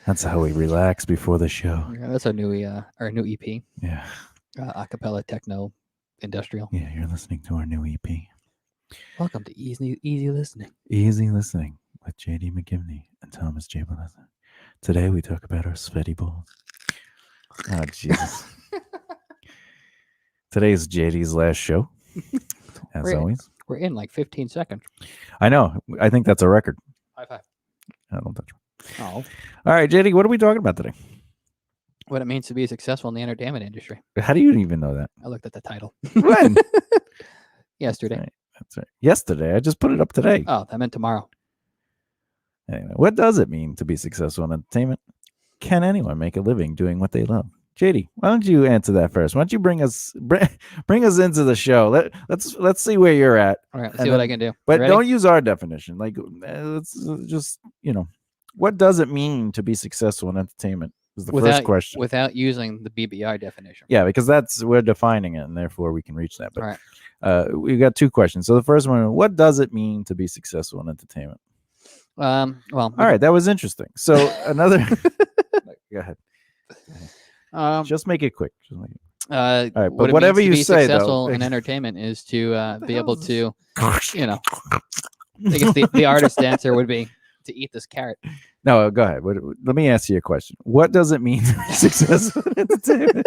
That's how we relax before the show. Yeah, that's our new EP, Yeah. acapella techno industrial. Yeah, you're listening to our new EP. Welcome to easy listening. Easy Listening with JD McGibney and Thomas J. Bellezza. Today we talk about our sweaty balls. Oh, Jesus. Today is JD's last show, as We're- always. We're in like 15 seconds. I know. I think that's a record. High five. I don't touch it. Oh, All right, JD, what are we talking about today? what it means to be successful in the entertainment industry. How do you even know that? I looked at the title When? yesterday. Right. That's right. Yesterday. I just put it up today. Oh, that meant tomorrow. Anyway, what does it mean to be successful in entertainment? Can anyone make a living doing what they love? JD, why don't you answer that first? Why don't you bring us into the show? Let's see where you're at. All right, let's And see what then- I can do. But You ready? don't use our definition. Like, let's just what does it mean to be successful in entertainment? Is the first question. Without using the BBR definition. Yeah, because we're defining it, and therefore we can reach that. But All right. we got two questions. So the first one: what does it mean to be successful in entertainment? Well, All right, that was interesting. So another. Go ahead. Just make it quick. Just make it. right, but what it whatever means to you be say, though- successful in entertainment is to be able to, I guess the artist answer would be to eat this carrot. No, go ahead. Let me ask you a question. What does it mean to be successful in entertainment?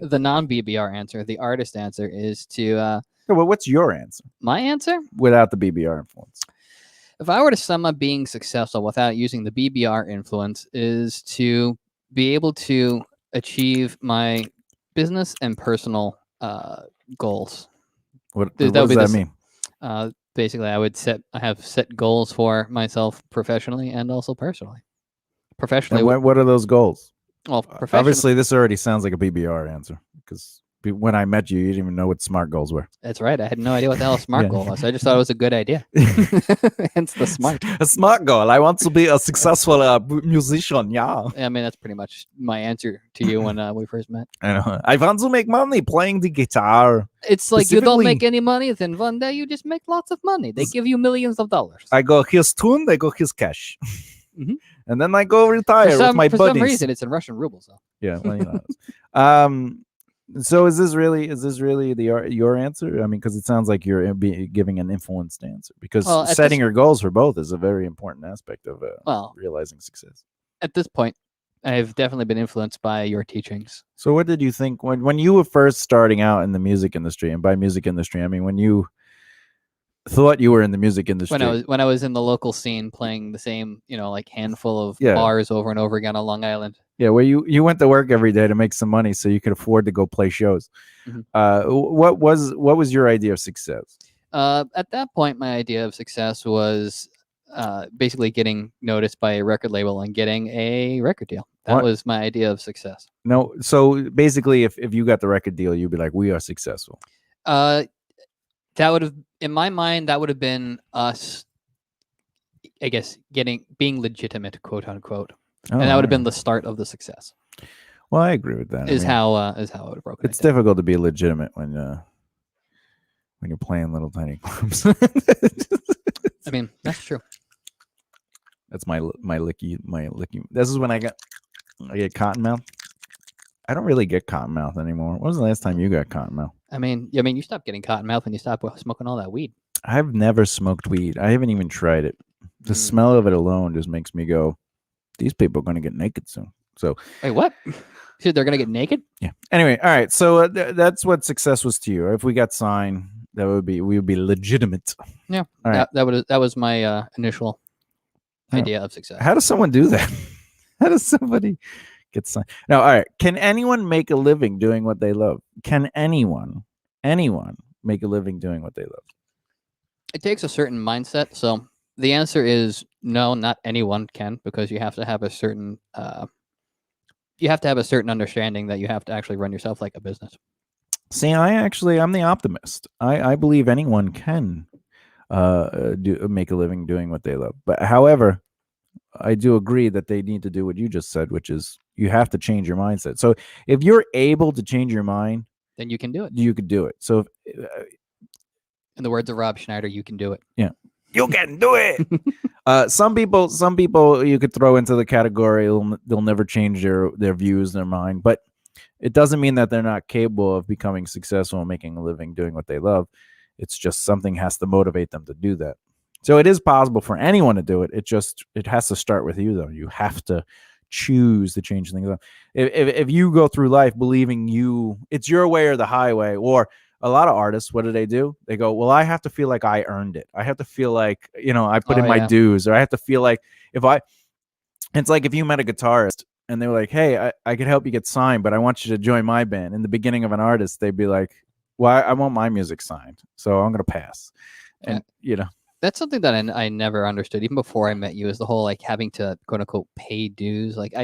The non-BBR answer, the artist answer, is to Well, what's your answer my answer. without the BBR influence? If I were to sum up being successful without using the BBR influence, is to be able to achieve my business and personal goals. What That does would be that the mean? Basically, I have set goals for myself professionally and also personally. Professionally, And what are those goals? well, professionally, Obviously, this already sounds like a BBR answer because when I met you, you didn't even know what SMART goals were. that's right. I had no idea what the hell a SMART Yeah. goal was. I just thought it was a good idea. Hence the SMART. A SMART goal. I want to be a successful musician. Yeah. I mean, that's pretty much my answer to you when we first met. I know. I want to make money playing the guitar. It's like you don't make Specifically- any money, then one day you just make lots of money. They give you millions of dollars. I go, here's tune, they go, here's cash. Mhm. And then I go retire with my for buddies. some reason, it's in Russian rubles, though. Yeah. Well, you know. So is this really your answer? I mean, because it sounds like you're giving an influenced answer. Because Well, at setting this- your goals for both is a very important aspect of Well, realizing success. at this point, I've definitely been influenced by your teachings. So what did you think when you were first starting out in the music industry? And by music industry, I mean when you thought you were in the music industry. When I was in the local scene playing the same, like handful of Yeah. bars over and over again on Long Island. Yeah, where you went to work every day to make some money so you could afford to go play shows. Mhm. What was your idea of success? At that point, my idea of success was basically getting noticed by a record label and getting a record deal. That What? was my idea of success. No, so basically, if you got the record deal, you'd be like, we are successful. That would have, in my mind, that would have been us, I guess, being legitimate, quote unquote, and that would have been the start of the success. Well, I agree with that. I Is mean, how I would have broken it's it down. difficult to be legitimate when you're playing little tiny clubs. I mean, that's true. That's my licky. This is when I get cotton mouth. I don't really get cotton mouth anymore. When was the last time you got cotton mouth? I mean, you stopped getting cotton mouth when you stopped smoking all that weed. I've never smoked weed. I haven't even tried it. The Mm. smell of it alone just makes me go, these people are going to get naked soon. So Wait, what? So they're gonna get naked? yeah. Anyway, all right. So that's what success was to you. If we got signed, we would be legitimate. Yeah. All right. That was my initial Yeah. idea of success. How does someone do that? How does somebody get signed? No, all right. Can anyone make a living doing what they love? Can anyone make a living doing what they love? It takes a certain mindset. So the answer is no, not anyone can, because you have to have a certain understanding that you have to actually run yourself like a business. See, I'm the optimist. I believe anyone can make a living doing what they love. But however, I do agree that they need to do what you just said, which is you have to change your mindset. So if you're able to change your mind, Then you can do it. you could do it. So In the words of Rob Schneider, you can do it. You can do it. Some people you could throw into the category they'll never change their views, their mind, but it doesn't mean that they're not capable of becoming successful and making a living doing what they love. It's just something has to motivate them to do that. So it is possible for anyone to do it. It has to start with you, though. You have to choose to change things up. If you go through life believing it's your way or the highway, or a lot of artists, what do? They go, well, I have to feel like I earned it. I have to feel like, I put in my dues, or I have to feel like it's like if you met a guitarist and they were like, hey, I could help you get signed, but I want you to join my band. In the beginning of an artist, they'd be like, well, I want my music signed, so I'm going to pass. And, That's something that I never understood, even before I met you, is the whole like having to quote unquote pay dues. Like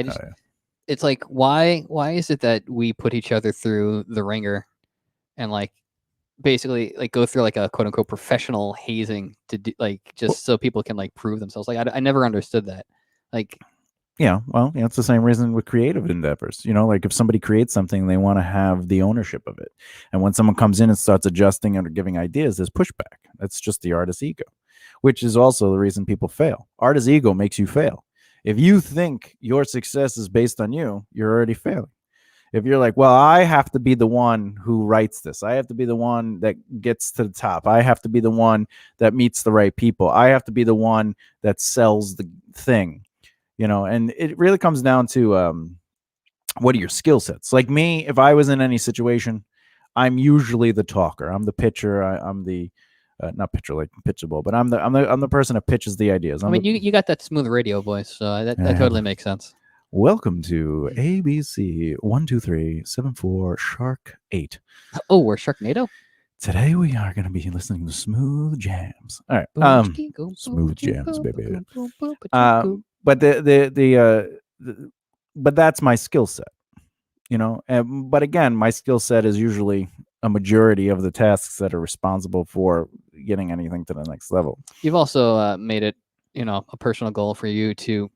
it's like, why is it that we put each other through the ringer and like basically like go through like a quote unquote professional hazing to do, like just so people can like prove themselves. Like I never understood that. Like, yeah, well, it's the same reason with creative endeavors. Like if somebody creates something, they want to have the ownership of it. And when someone comes in and starts adjusting or giving ideas, there's pushback. That's just the artist's ego, which is also the reason people fail. Artist's ego makes you fail. If you think your success is based on you, you're already failing. If you're like, well, I have to be the one who writes this. I have to be the one that gets to the top. I have to be the one that meets the right people. I have to be the one that sells the thing. And it really comes down to what are your skill sets? Like me, if I was in any situation, I'm usually the talker. I'm the pitcher. I'm the not pitcher like pitchable, but I'm the person that pitches the ideas. You got that smooth radio voice, so that totally makes sense. Welcome to ABC 12374 Shark 8. Oh, we're Sharknado. Today we are going to be listening to smooth jams. All right, smooth jams, baby. But but that's my skill set, but again, my skill set is usually a majority of the tasks that are responsible for getting anything to the next level. You've also made it, a personal goal for you to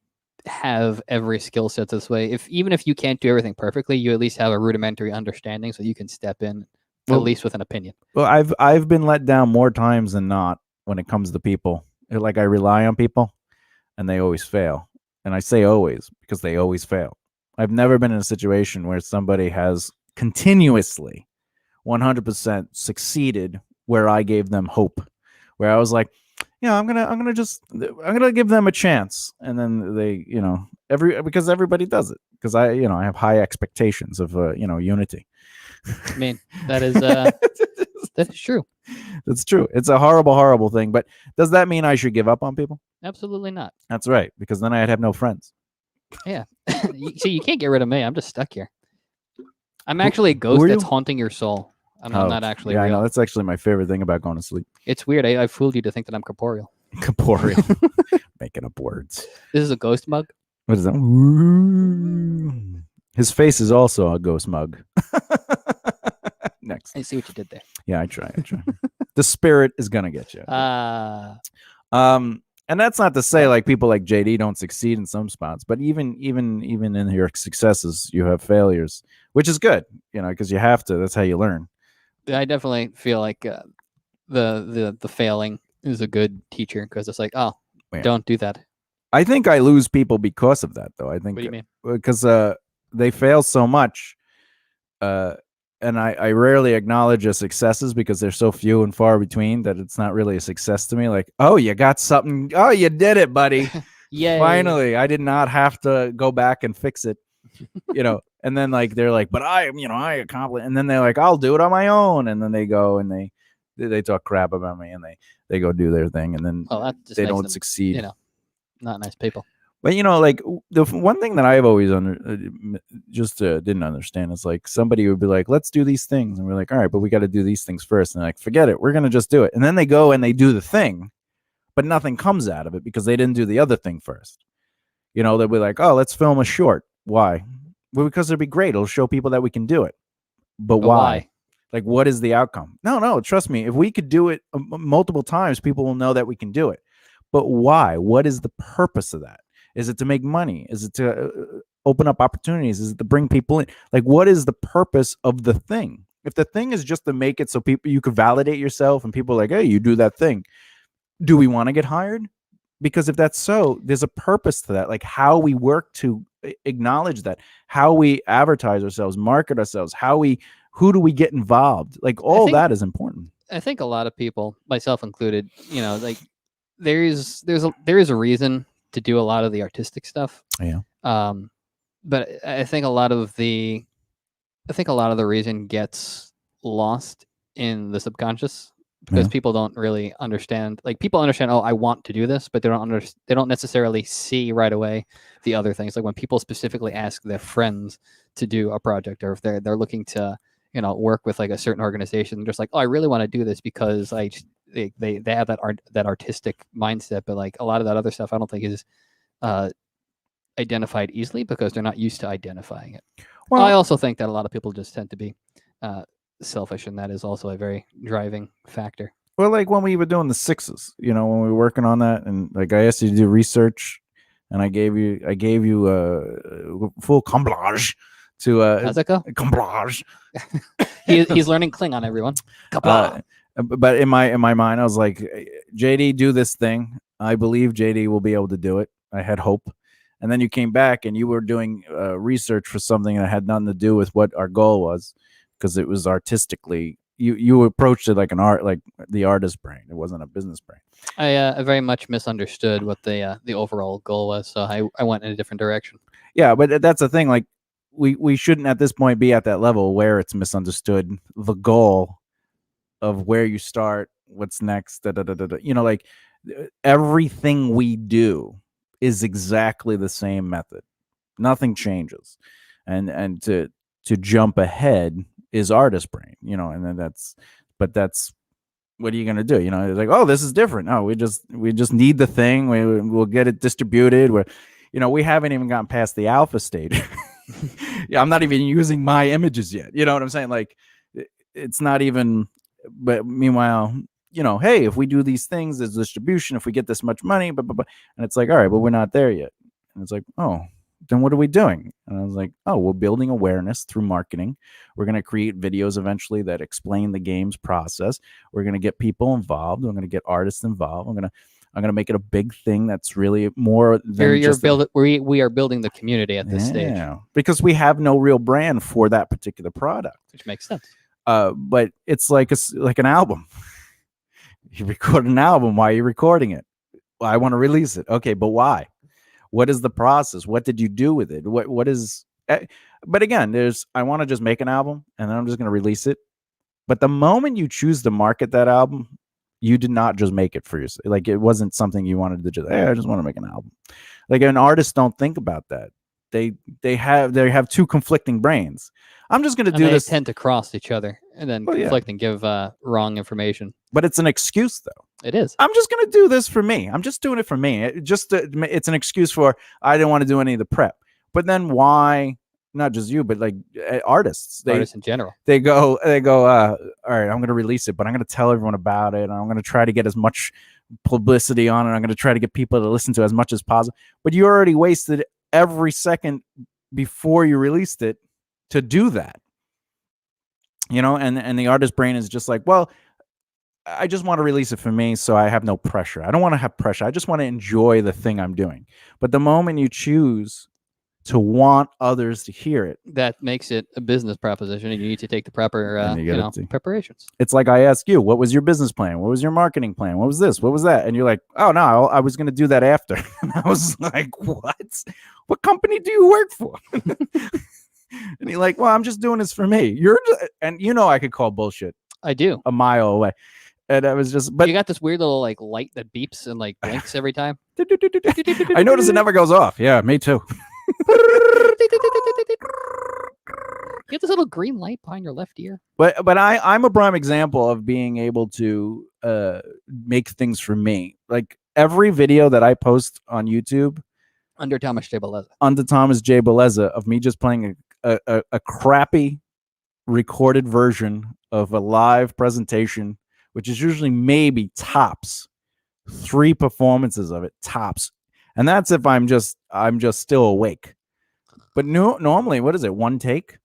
have every skill set this way. Even if you can't do everything perfectly, you at least have a rudimentary understanding, so you can step in at least with an opinion. Well, I've been let down more times than not when it comes to people. Like I rely on people, and they always fail. And I say always because they always fail. I've never been in a situation where somebody has continuously 100% succeeded where I gave them hope, where I was like, I'm gonna give them a chance, and then they, because everybody does it, because I have high expectations of unity. I mean, that is that is true. That's true. It's a horrible thing, but does that mean I should give up on people? Absolutely not. That's right, because then I'd have no friends. Yeah. See, you can't get rid of me. I'm just stuck here. I'm actually a ghost that's haunting your soul. I'm not actually real. I know. That's actually my favorite thing about going to sleep. It's weird. I fooled you to think that I'm corporeal. Corporeal. Making up words. This is a ghost mug? What is that? His face is also a ghost mug. Next. I see what you did there. Yeah, I try. The spirit is going to get you. And that's not to say like people like JD don't succeed in some spots, but even in your successes, you have failures, which is good, because you have to. That's how you learn. I definitely feel like the failing is a good teacher, because it's like, don't do that. I think I lose people because of that, though. I think. What do you mean? Because they fail so much, and I rarely acknowledge their successes because they're so few and far between that it's not really a success to me. Like, oh, you got something. Oh, you did it, buddy. Yay. Finally, I did not have to go back and fix it. And then like they're like, but I accomplished. And then they're like, I'll do it on my own. And then they go and they talk crap about me, and they go do their thing, and then they don't succeed. Not nice people. But like the one thing that I've always didn't understand is like somebody would be like, let's do these things, and we're like, all right, but we got to do these things first, and they're like, forget it, we're gonna just do it. And then they go and they do the thing, but nothing comes out of it because they didn't do the other thing first. They'll be like, oh, let's film a short. Why? Well, because it'll be great. It'll show people that we can do it. But why? Like, what is the outcome? No, trust me. If we could do it multiple times, people will know that we can do it. But why? What is the purpose of that? Is it to make money? Is it to open up opportunities? Is it to bring people in? Like, what is the purpose of the thing? If the thing is just to make it so you could validate yourself and people are like, hey, you do that thing, Do we want to get hired? Because if that's so, there's a purpose to that. Like how we work to acknowledge that, how we advertise ourselves, market ourselves, who do we get involved? Like all that is important. I think a lot of people, myself included, like there is a reason to do a lot of the artistic stuff. Yeah. But I think a lot of the reason gets lost in the subconscious because people don't really understand. Like people understand, oh, I want to do this, but they don't necessarily see right away the other things. Like when people specifically ask their friends to do a project, or if they're looking to work with like a certain organization, they're just like, oh, I really want to do this because they have that artistic mindset, but like a lot of that other stuff I don't think is identified easily because they're not used to identifying it. Well, I also think that a lot of people just tend to be selfish, and that is also a very driving factor. Well, like when we were doing the sixes, when we were working on that, and like I asked you to do research, and I gave you full comblage to how's that go? Comblage. He's learning Klingon, everyone. But in my mind, I was like, JD, do this thing. I believe JD will be able to do it. I had hope. And then you came back and you were doing research for something that had nothing to do with what our goal was, because it was artistically. You approached it like an art, like the artist brain. It wasn't a business brain. I very much misunderstood what the overall goal was, so I went in a different direction. Yeah, but that's the thing. Like we shouldn't at this point be at that level where it's misunderstood the goal of where you start, what's next. Like everything we do is exactly the same method. Nothing changes, and to jump ahead is artist brain, and then that's what are you going to do? It's like, oh, this is different. No, we just need the thing. We'll get it distributed. We haven't even gotten past the alpha stage. Yeah, I'm not even using my images yet. You know what I'm saying? Like it's not even, but meanwhile, hey, if we do these things, there's distribution, if we get this much money, and it's like, all right, but we're not there yet. And it's like, oh, then what are we doing? And I was like, oh, we're building awareness through marketing. We're going to create videos eventually that explain the game's process. We're going to get people involved. We're going to get artists involved. I'm going to make it a big thing that's really more than we are building the community at this stage. Because we have no real brand for that particular product. Which makes sense. But it's like an album. You record an album. Why are you recording it? Well, I want to release it. Okay, but why? What is the process? What did you do with it? What is? But again, I want to just make an album and then I'm just going to release it. But the moment you choose to market that album, you did not just make it for yourself. Like it wasn't something you wanted to just. Hey, I just want to make an album. Like an artist don't think about that. They have two conflicting brains. I'm just going to do this. They tend to cross each other and then conflict and give wrong information. But it's an excuse, though. It is. I'm just going to do this for me. I'm just doing it for me. It's an excuse for I didn't want to do any of the prep. But then why? Not just you, but like artists in general. They go. All right, I'm going to release it, but I'm going to tell everyone about it. And I'm going to try to get as much publicity on it. I'm going to try to get people to listen to as much as possible. But you already wasted every second before you released it to do that, and the artist brain is just like, well, I just want to release it for me, so I have no pressure. I don't want to have pressure. I just want to enjoy the thing I'm doing. But the moment you choose to want others to hear it, that makes it a business proposition, and you need to take the proper preparations. It's like I ask you, what was your business plan? What was your marketing plan? What was this? What was that? And you're like, oh no, I was going to do that after. And I was like, what company do you work for? And you're like, well, I'm just doing this for me. And I could call bullshit. I do. A mile away. And I was just, but you got this weird little like light that beeps and like blinks every time. I notice it never goes off. Yeah, me too. You get this little green light behind your left ear. But I'm a prime example of being able to make things for me. Like every video that I post on YouTube under Thomas J. Bellezza. Of me just playing a crappy recorded version of a live presentation, which is usually maybe tops 3 performances of it, tops. And that's if I'm just still awake. But normally, what is it? 1 take?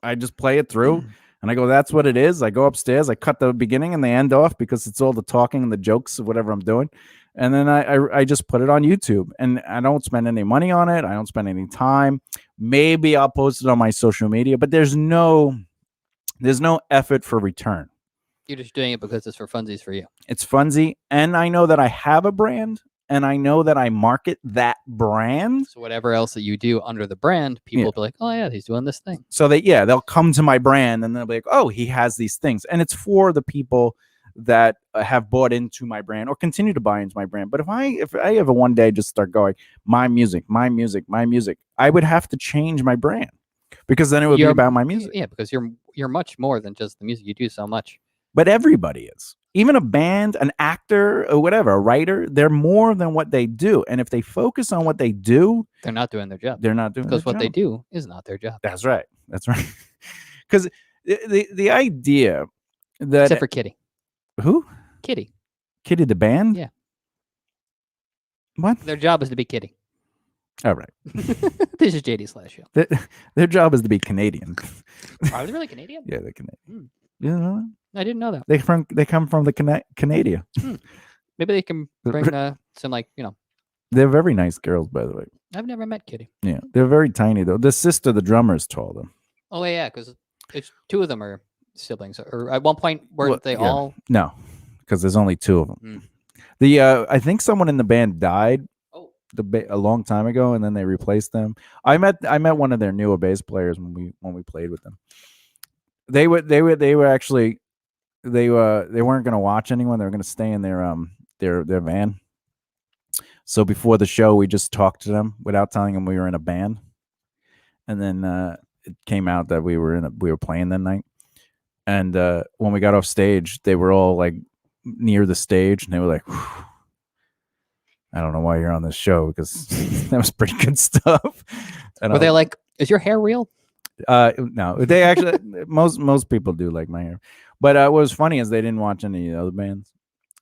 I just play it through. And I go, that's what it is. I go upstairs, I cut the beginning and the end off because it's all the talking and the jokes of whatever I'm doing. And then I just put it on YouTube, and I don't spend any money on it. I don't spend any time. Maybe I'll post it on my social media, but there's no effort for return. You're just doing it because it's for funsies for you. It's funsy, and I know that I have a brand, and I know that I market that brand. So whatever else that you do under the brand, people will be like, oh yeah, he's doing this thing. So they'll come to my brand and they'll be like, oh, he has these things. And it's for the people that have bought into my brand or continue to buy into my brand. But if I ever one day just start going, my music, I would have to change my brand, because then it would be about my music. Yeah, because you're much more than just the music. You do so much. But everybody is. Even a band, an actor, or whatever, a writer, they're more than what they do. And if they focus on what they do, they're not doing their job. They're not doing because what they do is not their job. That's right. Because the idea that except for Kitty. Who? Kitty the band? Yeah. What? Their job is to be Kitty. All right. This is JD's last show. Their job is to be Canadian. Are they really Canadian? Yeah, they're Canadian. You know? I didn't know that. They come from the Canada. Maybe they can bring some They're very nice girls, by the way. I've never met Kitty. Yeah, they're very tiny though. The sister, the drummer, is taller. Oh yeah, because it's two of them are siblings. Or at one point weren't they all? No, because there's only two of them. I think someone in the band died a long time ago, and then they replaced them. I met one of their newer bass players when we played with them. They weren't going to watch anyone. They were going to stay in their van. So before the show, we just talked to them without telling them we were in a band. And then it came out that we were playing that night. And when we got off stage, they were all like near the stage, and they were like, I don't know why you're on this show, because that was pretty good stuff. And were they like, is your hair real? No, they actually most people do like my hair. But what was funny is they didn't watch any of the other bands.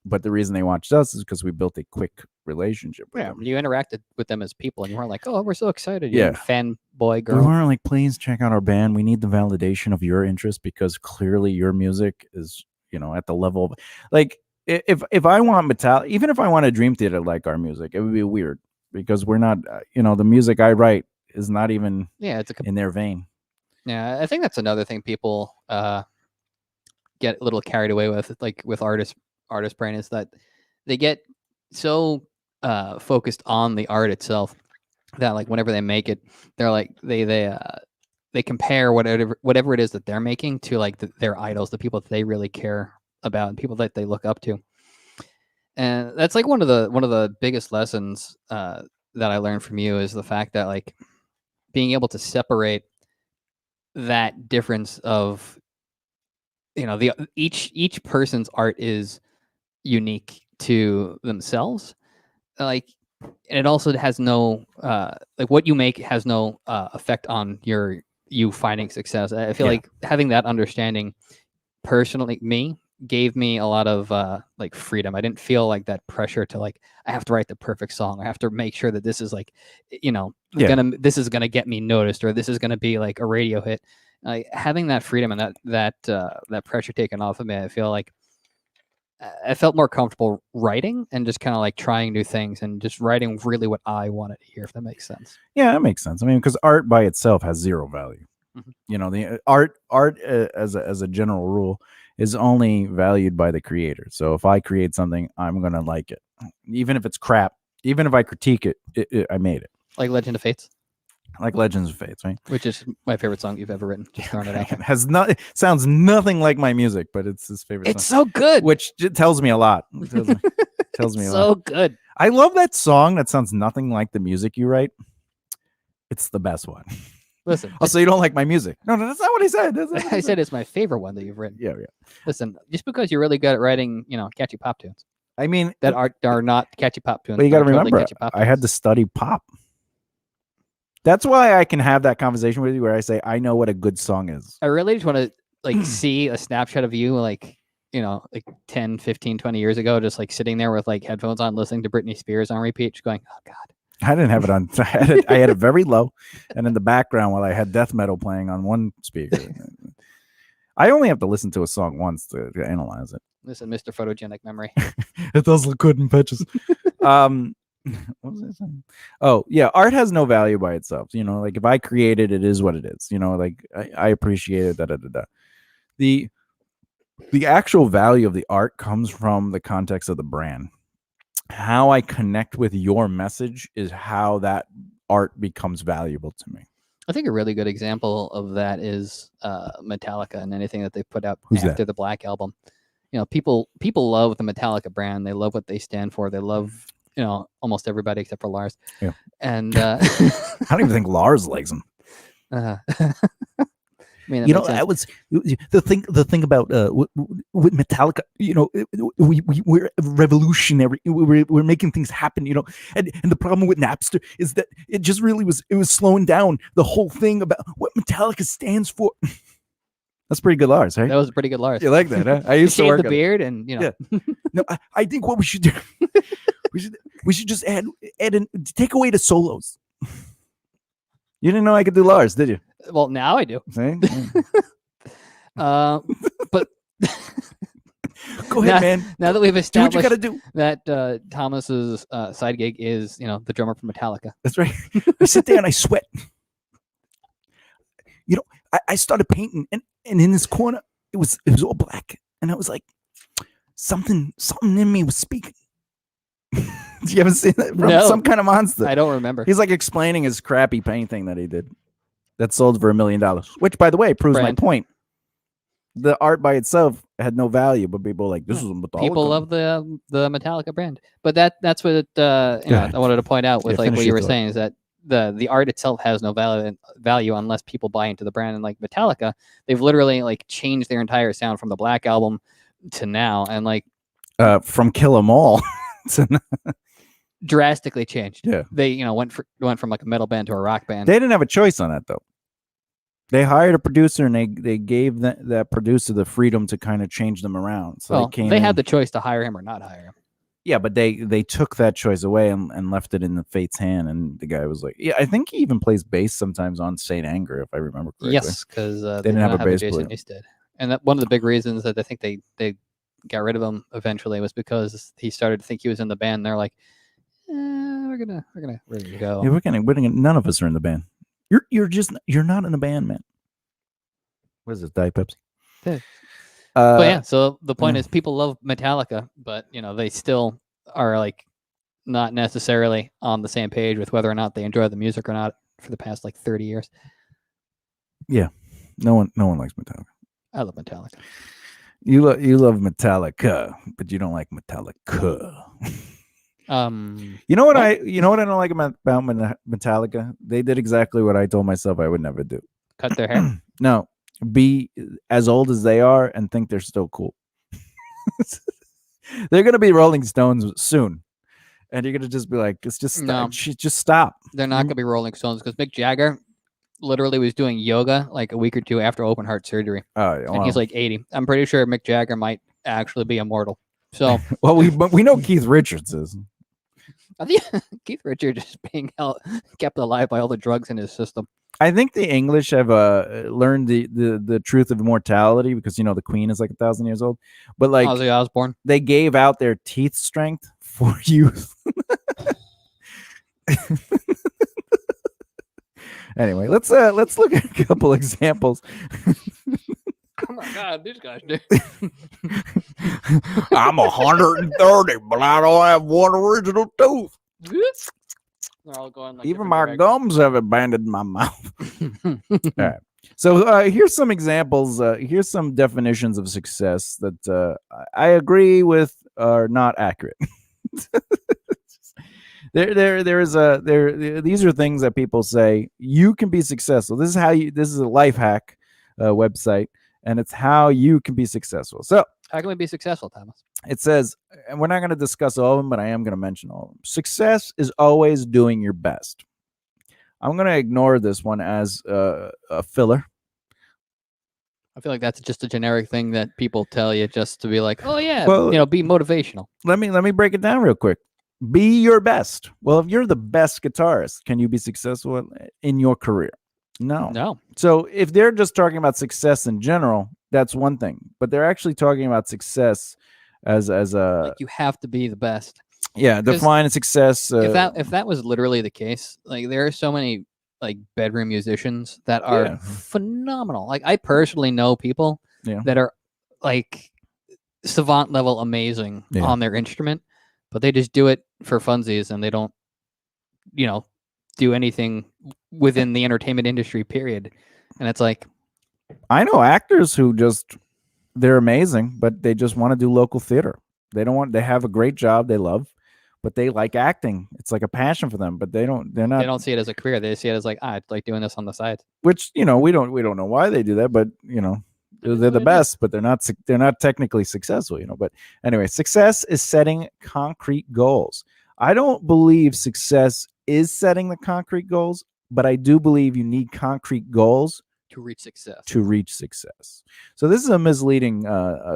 But the reason they watched us is because we built a quick relationship with them. You interacted with them as people, and you weren't like, oh, we're so excited. You're fanboy girl. We weren't like, please check out our band. We need the validation of your interest, because clearly your music is, at the level of, like, if I want Metallica, even if I want a Dream Theater like our music, it would be weird, because we're not, the music I write is not even in their vein. Yeah, I think that's another thing people get a little carried away with, like with artist brain, is that they get so focused on the art itself that, like, whenever they make it, they're like they compare whatever it is that they're making to like their idols, the people that they really care about and people that they look up to. And that's like one of the biggest lessons that I learned from you, is the fact that, like, being able to separate that difference of, each person's art is unique to themselves, like, and it also has no like what you make has no effect on you finding success. I feel like having that understanding personally gave me a lot of like freedom. I didn't feel like that pressure to, like, I have to write the perfect song. I have to make sure that this is like, this is gonna get me noticed, or this is gonna be like a radio hit. Having that freedom and that pressure taken off of me, I feel like I felt more comfortable writing and just kind of like trying new things and just writing really what I wanted to hear, if that makes sense. Yeah, that makes sense. I mean, because art by itself has zero value. The art as a general rule is only valued by the creator. So if I create something, I'm gonna like it, even if it's crap. Even if I critique it, I made it. Like Legend of Fates. Like Legends of Fates, right? Which is my favorite song you've ever written. Just throwing it out there. It sounds nothing like my music, but it's his favorite song. It's so good. Which tells me a lot. Tells me a lot. So good. I love that song that sounds nothing like the music you write. It's the best one. Listen. So you don't like my music? No, that's not what I said. I said it's my favorite one that you've written. Yeah. Listen, just because you're really good at writing, catchy pop tunes. I mean, that are not catchy pop tunes. But you got to remember, I had to study pop. That's why I can have that conversation with you where I say, I know what a good song is. I really just want to, like, see a snapshot of you, like, like 10, 15, 20 years ago, just like sitting there with like headphones on, listening to Britney Spears on repeat, just going, oh God. I didn't have it on. I had it very low, and in the background while I had death metal playing on one speaker. I only have to listen to a song once to analyze it. Listen, Mr. Photogenic Memory. It does look good in pictures. What was I saying? Oh, yeah, art has no value by itself. You know, like if I create it, it is what it is. You know, like I appreciate it. Da da da da. The actual value of the art comes from the context of the brand. How I connect with your message is how that art becomes valuable to me. I think a really good example of that is Metallica and anything that they put out Who's after that? the Black Album. You know, people love the Metallica brand. They love what they stand for. They love, you know, almost everybody except for Lars. Yeah. And I don't even think Lars likes them. I mean, You know, I was the thing about with Metallica. You know, we're revolutionary. We're making things happen. You know, and the problem with Napster is that it just really was slowing down the whole thing about what Metallica stands for. That's pretty good, Lars, right? that was a pretty good Lars. You like that, huh? I used to Shave work the on it. beard, and you know, Yeah. No, I think what we should do, we should just add in, take away the solos. You didn't know I could do Lars, did you? well, now I do. See? But Go ahead, man. now that we've Do what you established gotta do. that Thomas's side gig is, you know, the drummer for Metallica. That's right. I sit there and I sweat. You know, I started painting, and in this corner, it was all black, and I was like, something in me was speaking. Did you ever see that? From No. Some kind of monster. I don't remember. He's like explaining his crappy paint thing that he did that sold for $1 million, which, by the way, proves Brand. my point. The art by itself had no value, but people were like, this is a Metallica. People love the Metallica brand, but that's what you know, ahead. I wanted to point out with Yeah, like finish what you your were thought. saying is that the art itself has no value unless people buy into the brand. And like Metallica, they've literally like changed their entire sound from the Black Album to now, and like from Kill 'Em All. drastically changed. Yeah. They, you know, went from like a metal band to a rock band. They didn't have a choice on that, though. They hired a producer, and they gave that producer the freedom to kind of change them around. So well, they they had the choice to hire him or not hire him. yeah, but they took that choice away and left it in the fate's hand. And the guy was like, yeah, I think he even plays bass sometimes on Saint Anger, if I remember correctly. Yes, because they didn't have a bass Jason player. Newsted. And that one of the big reasons that I think they got rid of him eventually was because he started to think he was in the band. And they're like, we're gonna go. Yeah, we're gonna none of us are in the band. You're not in the band, man. What is it, Diet Pepsi? Yeah. But yeah, Uh, so the point yeah. is people love Metallica, but you know, they still are like not necessarily on the same page with whether or not they enjoy the music or not for the past like 30 years. no one likes Metallica. I love Metallica. You love Metallica, but you don't like Metallica. You know what What? I don't like about Metallica? They did exactly what I told myself I would never do. Cut their hair. No, be as old as they are and think they're still cool. They're gonna be Rolling Stones soon, and you're gonna just be like, "It's just No. just stop." They're not gonna be Rolling Stones because Mick Jagger literally was doing yoga like a week or two after open heart surgery, Oh, and he's like 80. I'm pretty sure Mick Jagger might actually be immortal. So well, we know Keith Richards is. I think Keith Richards is being kept alive by all the drugs in his system. I think the English have learned the truth of immortality because the Queen is like 1,000 years old, but like Ozzy Osbourne. they gave out their teeth strength for youth. Anyway, let's look at a couple examples. Oh my God, these guys do. I'm 130, but I don't have one original tooth. They're all going like Even different my directions. gums have abandoned my mouth. All right. So here's some examples. Here's some definitions of success that I agree with are not accurate. These are things that people say you can be successful. This is a life hack website, and it's how you can be successful. So How can we be successful, Thomas? it says, and we're not going to discuss all of them, but I am going to mention all of them. Success is always doing your best. I'm going to ignore this one as a filler. I feel like that's just a generic thing that people tell you just to be like, oh yeah, Well- be motivational. Let me break it down real quick. Be your best. Well, if you're the best guitarist, can you be successful in your career? No. No. So if they're just talking about success in general, That's one thing. But they're actually talking about success as a Like you have to be the best. yeah, Because define success. if that was literally the case, like there are so many like bedroom musicians that are Yeah. phenomenal. Like I personally know people Yeah. that are like savant level amazing Yeah. on their instrument, but they just do it for funsies and they don't, do anything within the entertainment industry, period. And it's like, I know actors who they're amazing, but they just want to do local theater. They have a great job they love, but they like acting. It's like a passion for them, but they're they not, don't see it as a career. They see it as like, it's like doing this on the side. which, we don't know why they do that, but they're the best, but they're not technically successful, but anyway, success is setting concrete goals. I don't believe success is setting the concrete goals, but I do believe you need concrete goals to reach success. So this is a misleading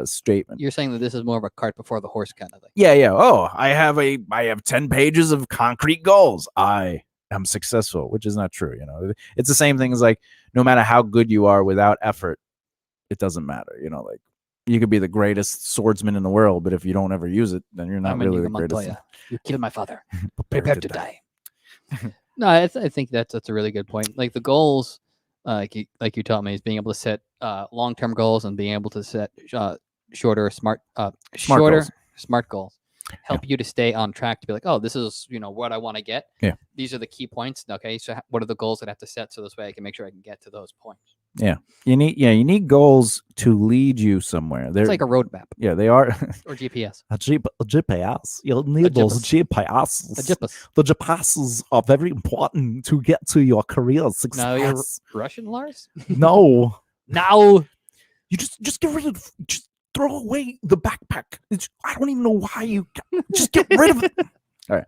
statement. You're saying that this is more of a cart before the horse kind of thing. Yeah. Oh, I have 10 pages of concrete goals. I am successful, which is not true. It's the same thing as like, no matter how good you are without effort, it doesn't matter. Like you could be the greatest swordsman in the world, but if you don't ever use it, then you're not really the greatest. You killed my father. Prepare to die. No, I think that's a really good point. Like the goals, like you taught me, is being able to set long-term goals and being able to set shorter smart goals. Help you to stay on track to be like, oh, this is what I want to get. Yeah. These are the key points. Okay, so what are the goals that I have to set so this way I can make sure I can get to those points. Yeah. You need goals to lead you somewhere. It's like a roadmap. Yeah, they are. Or GPS. A GPS. You'll need those GPS. The GPSs are very important to get to your career success. Now you're Russian, Lars? No. Now you just get rid of. Just throw away the backpack. I don't even know why you. Just get rid of it. All right.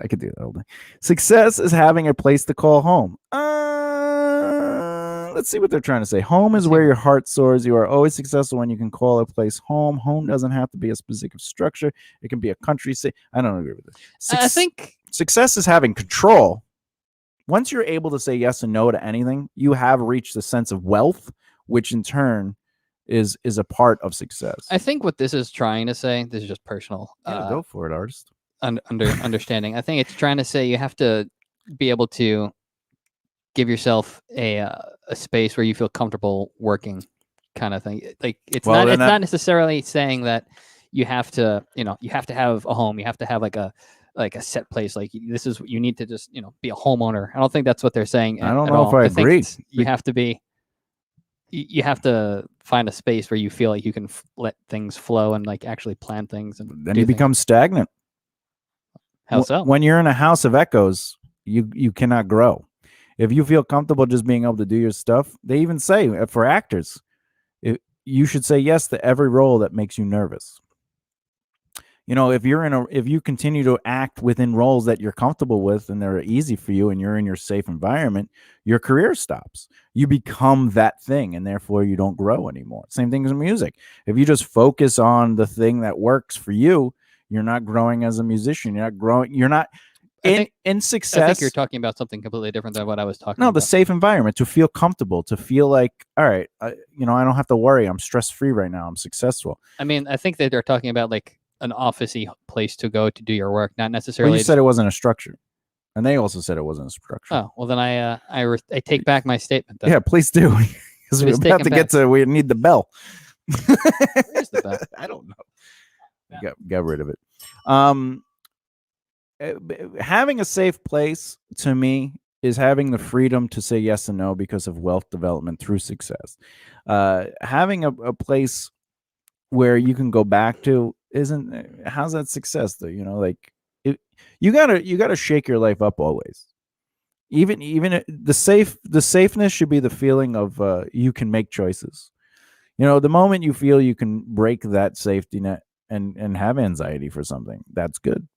I could do that all day. Success is having a place to call home. Let's see what they're trying to say. Home is where your heart soars. You are always successful when you can call a place home. Home doesn't have to be a specific structure. It can be a country. I don't agree with this. I think success is having control. Once you're able to say yes and no to anything, you have reached the sense of wealth, which in turn is a part of success. I think what this is trying to say, this is just personal. Go for it, artist. Understanding. I think it's trying to say you have to be able to give yourself a space where you feel comfortable working, kind of thing. Like it's not necessarily saying that you have to have a home. You have to have like a set place. Like this is you need to just be a homeowner. I don't think that's what they're saying. I don't know if I agree. You have to be. You have to find a space where you feel like you can let things flow and like actually plan things. And then you become stagnant. How so? When you're in a house of echoes, you cannot grow. If you feel comfortable just being able to do your stuff, they even say for actors, you should say yes to every role that makes you nervous. If you continue to act within roles that you're comfortable with and they're easy for you and you're in your safe environment, your career stops. You become that thing and therefore you don't grow anymore. Same thing as music. If you just focus on the thing that works for you, you're not growing as a musician. You're not growing. You're not in success. I think you're talking about something completely different than what I was talking about. No, the safe environment, to feel comfortable, to feel like, all right, I don't have to worry. I'm stress-free right now. I'm successful. I mean, I think that they're talking about like an office-y place to go to do your work, not necessarily. Well, you said it wasn't a structure, and they also said it wasn't a structure. Oh, well, then I take back my statement. Then. Yeah, please do, because we're about to get to. We need the bell. Where's the bell? I don't know. Got rid of it. Having a safe place to me is having the freedom to say yes and no because of wealth development through success. Having a place where you can go back to how's that success though? You gotta shake your life up always. Even the safeness should be the feeling of you can make choices. The moment you feel you can break that safety net and have anxiety for something, that's good.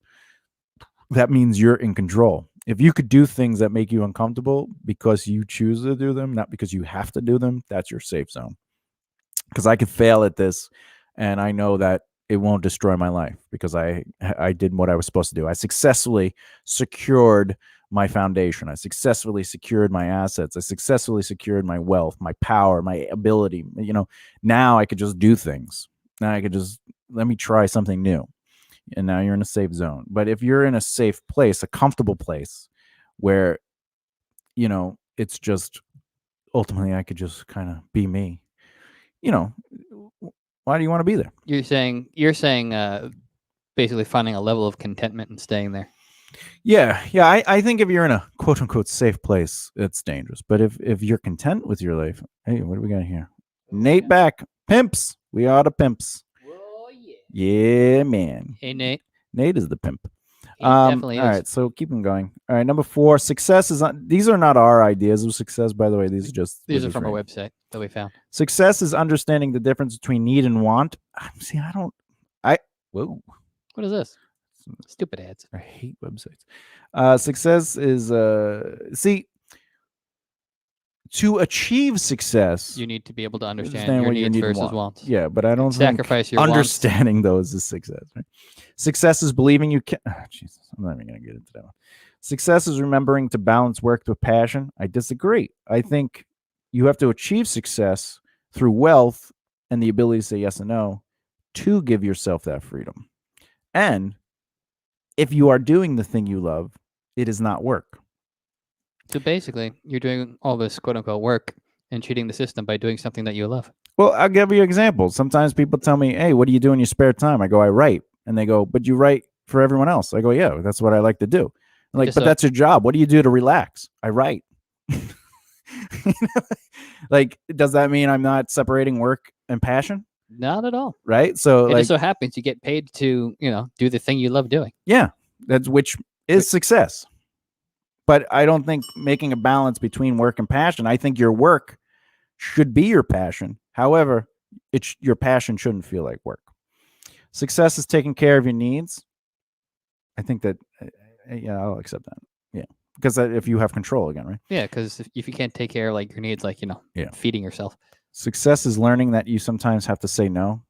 That means you're in control. If you could do things that make you uncomfortable because you choose to do them, not because you have to do them, that's your safe zone. Because I could fail at this, and I know that it won't destroy my life because I did what I was supposed to do. I successfully secured my foundation. I successfully secured my assets. I successfully secured my wealth, my power, my ability. Now I could just do things. Now I could just let me try something new. And now you're in a safe zone. But if you're in a safe place, a comfortable place where, it's just ultimately I could just kind of be me, why do you want to be there? You're saying basically finding a level of contentment and staying there. Yeah. I think if you're in a quote unquote safe place, it's dangerous. But if you're content with your life, hey, what do we got here? Nate back. Pimps. We are the pimps. Oh, yeah. Yeah, man. Hey, Nate. Nate is the pimp. He definitely is. All right, so keep them going. All right, number 4, success is these are not our ideas of success, by the way. These are from our website that we found. Success is understanding the difference between need and want. See, whoa. What is this? Stupid ads. I hate websites. Success is to achieve success, you need to be able to understand your needs versus wants. Yeah, but I don't sacrifice your understanding those is success. Right? Success is believing you can. Jesus, I'm not even going to get into that one. Success is remembering to balance work with passion. I disagree. I think you have to achieve success through wealth and the ability to say yes and no to give yourself that freedom. And if you are doing the thing you love, it is not work. So basically, you're doing all this quote unquote work and cheating the system by doing something that you love. Well, I'll give you examples. Sometimes people tell me, hey, what do you do in your spare time? I go, I write. And they go, but you write for everyone else. I go, yeah, that's what I like to do. I'm like, but that's your job. What do you do to relax? I write. Like, does that mean I'm not separating work and passion? Not at all. Right? So it just so happens you get paid to, do the thing you love doing. Yeah, which is success. But I don't think making a balance between work and passion. I think your work should be your passion. However, your passion shouldn't feel like work. Success is taking care of your needs. I think that, I'll accept that. Yeah, because if you have control again, right? Yeah, because if you can't take care of your needs, feeding yourself. Success is learning that you sometimes have to say no.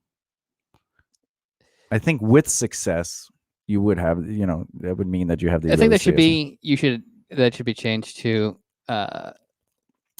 I think with success, you would have, that would mean that you have the. I think that should be that should be changed to.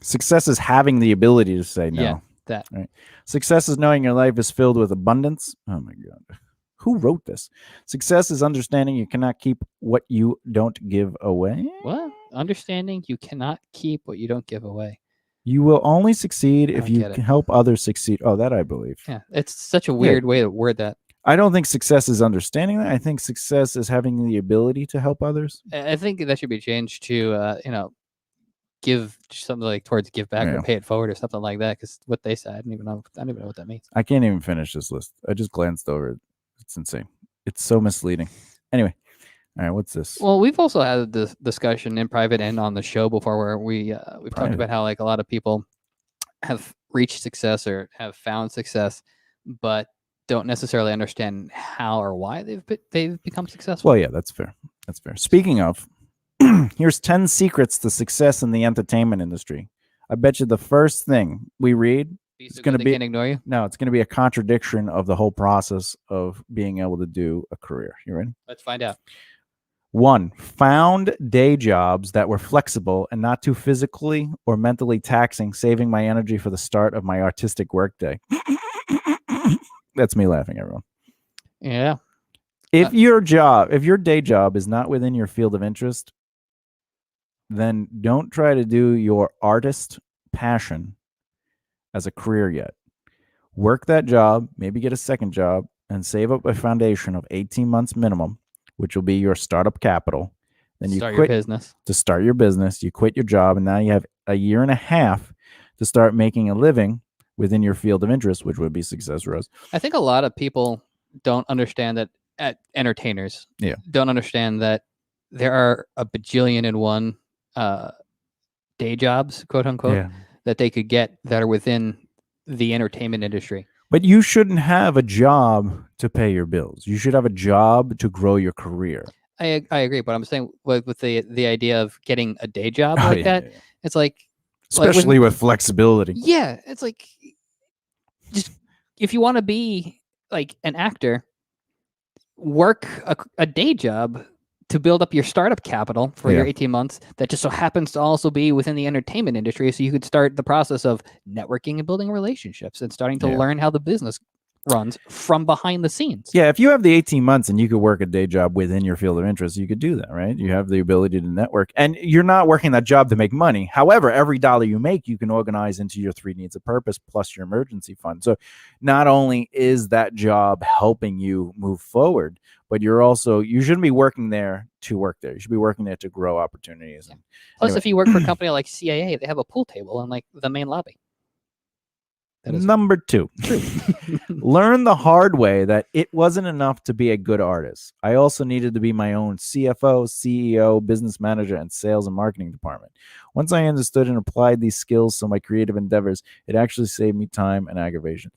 Success is having the ability to say no. Yeah, that. Right. Success is knowing your life is filled with abundance. Oh my God. Who wrote this? Success is understanding you cannot keep what you don't give away. What? Understanding you cannot keep what you don't give away. You will only succeed if you can help others succeed. Oh, that I believe. Yeah, it's such a weird way to word that. I don't think success is understanding that. I think success is having the ability to help others. I think that should be changed to, give something towards give back or pay it forward or something like that. Because what they said, I don't even know what that means. I can't even finish this list. I just glanced over it. It's insane. It's so misleading. Anyway, all right, what's this? Well, we've also had this discussion in private and on the show before, where we've talked about how a lot of people have reached success or have found success, but don't necessarily understand how or why they've become successful. Well, yeah, that's fair. That's fair. Speaking of, here's 10 secrets to success in the entertainment industry. I bet you the first thing we read, it's going to be, can't ignore you. No, it's going to be a contradiction of the whole process of being able to do a career. You ready? Let's find out. 1, found day jobs that were flexible and not too physically or mentally taxing, saving my energy for the start of my artistic workday. That's me laughing, everyone. Yeah. If your day job is not within your field of interest, then don't try to do your artist passion as a career yet. Work that job, maybe get a second job, and save up a foundation of 18 months minimum, which will be your startup capital. Then you quit your business. To start your business. You quit your job, and now you have a year and a half to start making a living within your field of interest, which would be success, Rose. I think a lot of people don't understand that. Entertainers don't understand that there are a bajillion and one day jobs, quote unquote, that they could get that are within the entertainment industry. But you shouldn't have a job to pay your bills. You should have a job to grow your career. I agree, but I'm saying with the idea of getting a day job it's like, especially with flexibility. Yeah, it's like, just if you want to be an actor, work a day job to build up your startup capital for your Yeah. 18 months that just so happens to also be within the entertainment industry. So you could start the process of networking and building relationships and starting to Yeah. learn how the business runs from behind the scenes. Yeah, if you have the 18 months and you could work a day job within your field of interest, you could do that, right? You have the ability to network, and you're not working that job to make money. However, every dollar you make, you can organize into your 3 needs of purpose plus your emergency fund. So not only is that job helping you move forward, but you shouldn't be working there to work there. You should be working there to grow opportunities. Yeah. And Plus, anyway. if you work for a company like CIA, they have a pool table in like the main lobby. That is Number 2. true. Learn the hard way that it wasn't enough to be a good artist. I also needed to be my own CFO, CEO, business manager, and sales and marketing department. Once I understood and applied these skills to my creative endeavors, it actually saved me time and aggravation.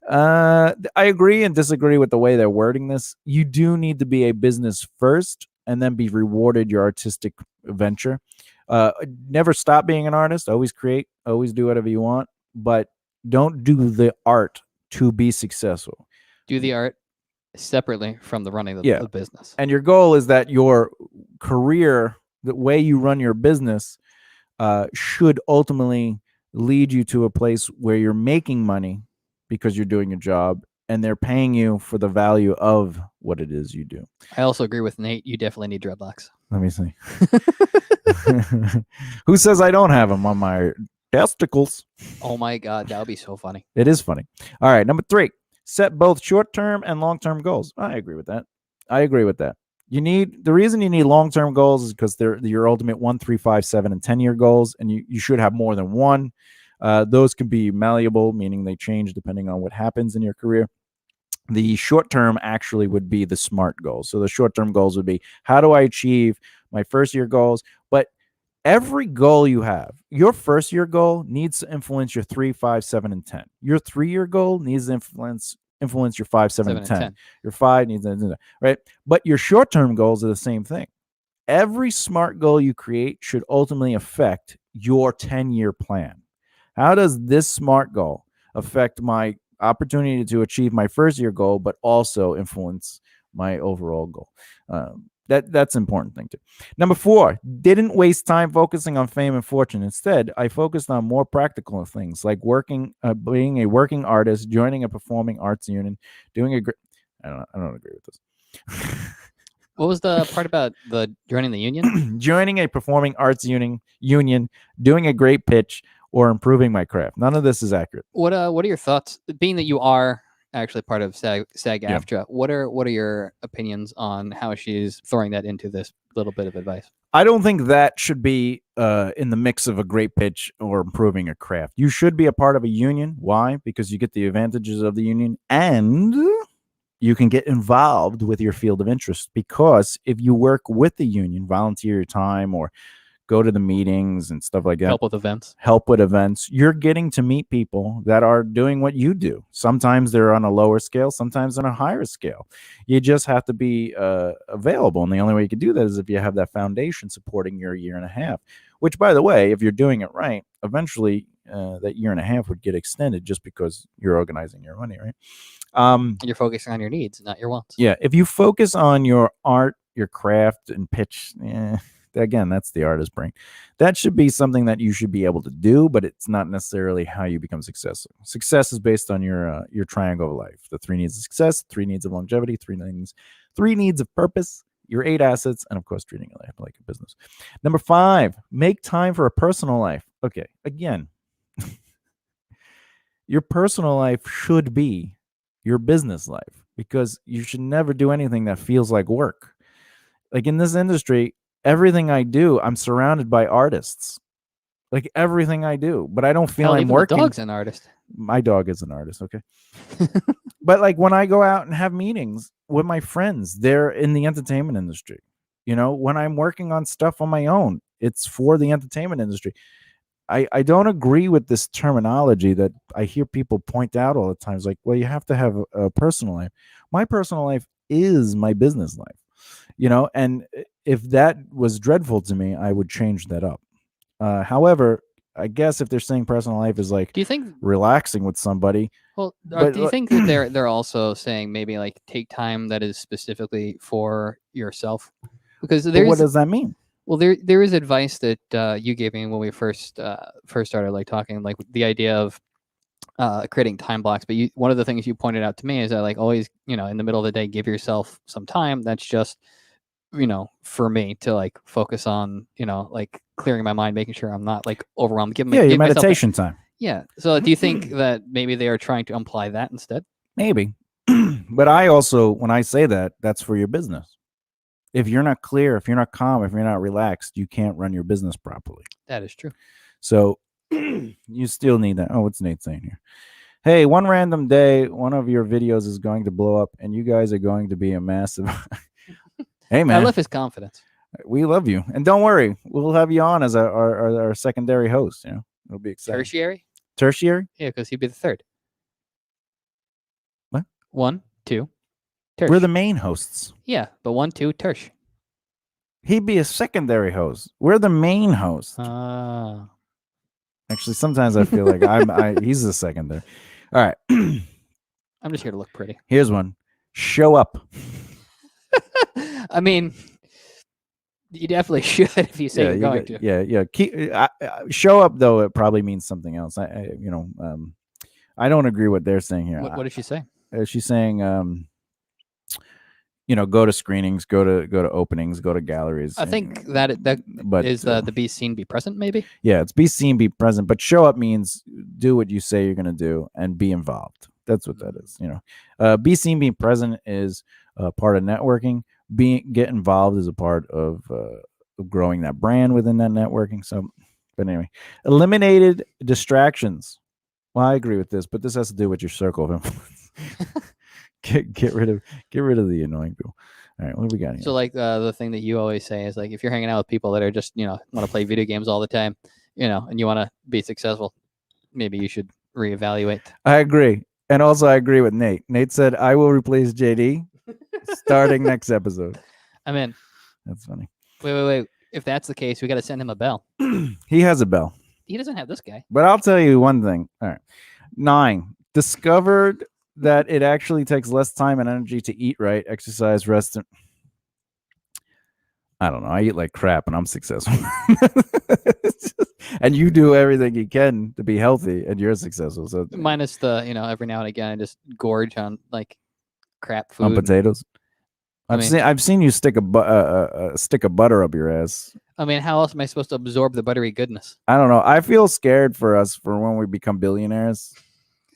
I agree and disagree with the way they're wording this. You do need to be a business first and then be rewarded your artistic venture. Never stop being an artist. Always create, always do whatever you want, but don't do the art to be successful. Do the art separately from the running of Yeah. the business. And your goal is that your career, the way you run your business, should ultimately lead you to a place where you're making money because you're doing your job and they're paying you for the value of what it is you do. I also agree with Nate. You definitely need dreadlocks. Let me see. Who says I don't have them on my testicles? Oh my God, that would be so funny. It is funny. All right, number 3, set both short-term and long-term goals. I agree with that. The reason you need long-term goals is because they're your ultimate 1, 3, 5, 7, and 10-year goals, and you should have more than one. Those can be malleable, meaning they change depending on what happens in your career. The short term actually would be the SMART goals. So the short term goals would be, how do I achieve my first year goals? But every goal you have, your first year goal needs to influence your 3, 5, 7, and 10. Your 3-year goal needs to influence your 5, 7, and 10. Your 5 needs to, right? But your short term goals are the same thing. Every SMART goal you create should ultimately affect your 10-year plan. How does this SMART goal affect my opportunity to achieve my first year goal, but also influence my overall goal? That's an important thing too. Number 4, didn't waste time focusing on fame and fortune. Instead, I focused on more practical things like being a working artist, joining a performing arts union, doing a great. I don't agree with this. What was the part about the joining the union? Joining a performing arts union, doing a great pitch, or improving my craft. None of this is accurate. What are your thoughts? Being that you are actually part of SAG-AFTRA, what are your opinions on how she's throwing that into this little bit of advice? I don't think that should be in the mix of a great pitch or improving a craft. You should be a part of a union. Why? Because you get the advantages of the union and you can get involved with your field of interest. Because if you work with the union, volunteer your time or go to the meetings and stuff like that. Help with events. You're getting to meet people that are doing what you do. Sometimes they're on a lower scale, sometimes on a higher scale. You just have to be available. And the only way you can do that is if you have that foundation supporting your year and a half, which, by the way, if you're doing it right, eventually that year and a half would get extended just because you're organizing your money, right? You're focusing on your needs, not your wants. Yeah. If you focus on your art, your craft, and pitch, again, that's the artist brain. That should be something that you should be able to do, but it's not necessarily how you become successful. Success is based on your triangle of life: the 3 needs of success, 3 needs of longevity, 3 needs of purpose, your 8 assets, and of course, treating your life like a business. Number 5, make time for a personal life. Okay, again, your personal life should be your business life because you should never do anything that feels like work. Like in this industry, everything I do, I'm surrounded by artists. Like everything I do, but I don't feel I'm working. The dog's an artist. My dog is an artist, okay? But like when I go out and have meetings with my friends, they're in the entertainment industry. You know, when I'm working on stuff on my own, it's for the entertainment industry. I don't agree with this terminology that I hear people point out all the time. It's like, well, you have to have a personal life. My personal life is my business life, you know, and if that was dreadful to me, I would change that up. However, I guess if they're saying personal life is like, do you think relaxing with somebody? Well, do you think that they're also saying maybe like take time that is specifically for yourself? because But what does that mean? well, there is advice that you gave me when we first started like talking, like the idea of creating time blocks. But one of the things you pointed out to me is that like always, in the middle of the day, give yourself some time. That's just for me to like focus on, like clearing my mind, making sure I'm not like overwhelmed. Your give myself meditation time. Yeah. So do you think that maybe they are trying to imply that instead? Maybe. But I also, when I say that, that's for your business. If you're not clear, if you're not calm, if you're not relaxed, you can't run your business properly. That is true. So you still need that. Oh, what's Nate saying here? Hey, one random day, one of your videos is going to blow up and you guys are going to be a massive. Hey, man. I love his confidence. We love you. And don't worry, we'll have you on as our secondary host. It'll be exciting. Tertiary? Tertiary? Yeah, because he'd be the third. What? 1, 2. Tersh. We're the main hosts. Yeah, but 1, 2, tersh. He'd be a secondary host. We're the main host. Ah. Actually, sometimes I feel like he's the secondary. All right. I'm just here to look pretty. Here's one. Show up. I mean, you definitely should if you say you're going to. Yeah. Show up though. It probably means something else. I don't agree what they're saying here. What did she say? She's saying, go to screenings, go to openings, go to galleries. I think that is the be seen, be present, maybe. Yeah, it's be seen, be present. But show up means do what you say you're going to do and be involved. That's what that is. Be seen, be present is part of networking. Get involved is a part of growing that brand within that networking. So, but anyway, eliminated distractions. Well, I agree with this, but this has to do with your circle of influence. get rid of the annoying people. All right, what do we got here? So, like the thing that you always say is like, if you're hanging out with people that are just want to play video games all the time, and you want to be successful, maybe you should reevaluate. I agree, and also I agree with Nate. Nate said I will replace JD starting next episode. I'm in. That's funny. Wait. If that's the case, we got to send him a bell. He has a bell. He doesn't have this guy. But I'll tell you one thing. All right. 9. Discovered that it actually takes less time and energy to eat right, exercise, rest. I don't know. I eat like crap and I'm successful. And you do everything you can to be healthy and you're successful. So minus the, every now and again I just gorge on like crap food. On potatoes. I've seen you stick a stick of butter up your ass. I mean, how else am I supposed to absorb the buttery goodness? I don't know. I feel scared for us for when we become billionaires.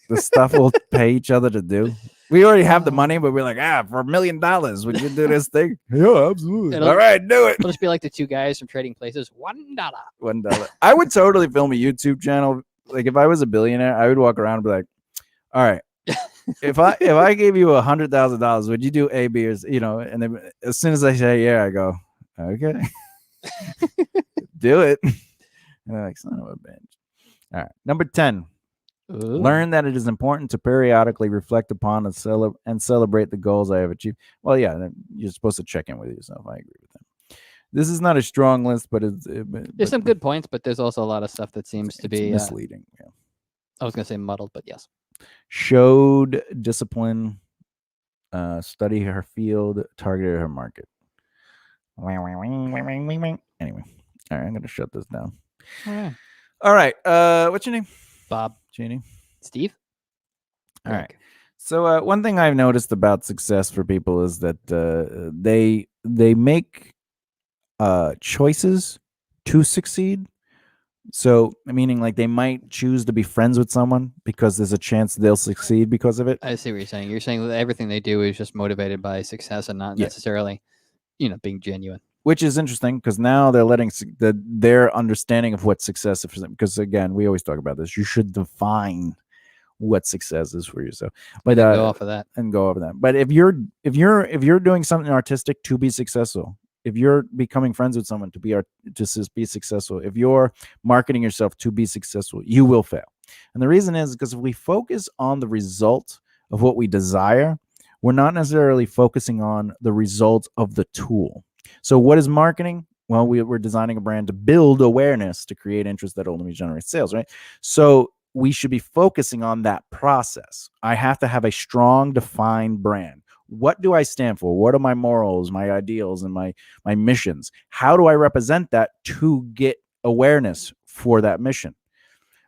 The stuff we'll pay each other to do. We already have the money, but we're like, for $1 million, would you do this thing? Yeah, absolutely. All right, do it. It'll just be like the two guys from Trading Places. $1. $1. I would totally film a YouTube channel. Like if I was a billionaire, I would walk around and be like, all right, if I gave you $100,000, would you do A, B, or and then as soon as I say yeah, I go, okay. Do it. And they're like, son of a bitch. All right. Number 10. Ooh. Learn that it is important to periodically reflect upon and celebrate the goals I have achieved. Well, yeah, you're supposed to check in with yourself. I agree with that. This is not a strong list, but there's some good points, but there's also a lot of stuff that seems to be misleading. Yeah. I was going to say muddled, but yes. Showed discipline, study her field, targeted her market. Anyway, all right, I'm going to shut this down. All right. What's your name? Bob. Janie? Steve? All right. So one thing I've noticed about success for people is that they make choices to succeed. So meaning like they might choose to be friends with someone because there's a chance they'll succeed because of it. I see what you're saying. You're saying that everything they do is just motivated by success and not necessarily, being genuine. Which is interesting because now they're letting their understanding of what success is for them. Because again, we always talk about this. You should define what success is for yourself. But go off of that. But if you're doing something artistic to be successful, if you're becoming friends with someone to be successful, if you're marketing yourself to be successful, you will fail. And the reason is because if we focus on the result of what we desire, we're not necessarily focusing on the result of the tool. So what is marketing? Well, we're designing a brand to build awareness, to create interest that ultimately generates sales, right? So we should be focusing on that process. I have to have a strong, defined brand. What do I stand for? What are my morals, my ideals, and my missions? How do I represent that to get awareness for that mission?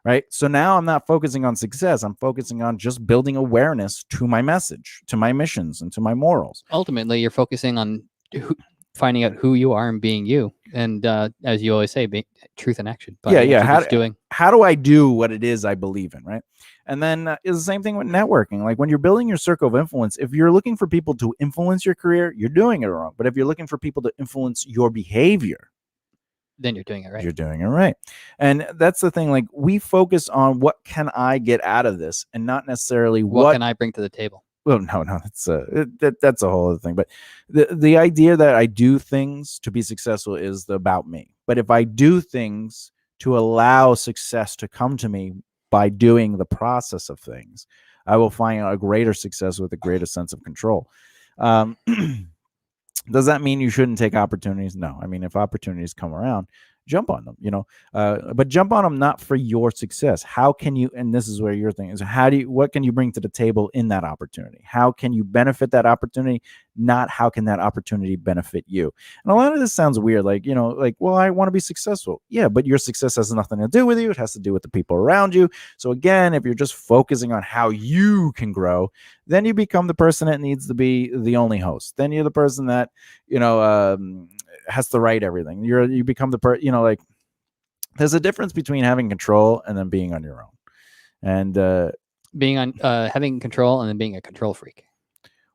Right. So now I'm not focusing on success. I'm focusing on just building awareness to my message, to my missions, and to my morals. Ultimately, you're focusing on finding out who you are and being you. And as you always say, truth in action. How do I do what it is I believe in? Right. And then it's the same thing with networking. Like when you're building your circle of influence, if you're looking for people to influence your career, you're doing it wrong. But if you're looking for people to influence your behavior, then you're doing it right. You're doing it right. And that's the thing. Like we focus on what can I get out of this and not necessarily what can I bring to the table. Well, no, that's a whole other thing. But the idea that I do things to be successful is about me. But if I do things to allow success to come to me by doing the process of things, I will find a greater success with a greater sense of control. Does that mean you shouldn't take opportunities? No. I mean, if opportunities come around, jump on them, but jump on them not for your success. How can you, and this is where your thing is, what can you bring to the table in that opportunity? How can you benefit that opportunity? Not how can that opportunity benefit you? And a lot of this sounds weird, well, I want to be successful. Yeah, but your success has nothing to do with you. It has to do with the people around you. So again, if you're just focusing on how you can grow, then you become the person that needs to be the only host. Then you're the person that, has to write everything. You become the there's a difference between having control and then being on your own, and being on having control and then being a control freak.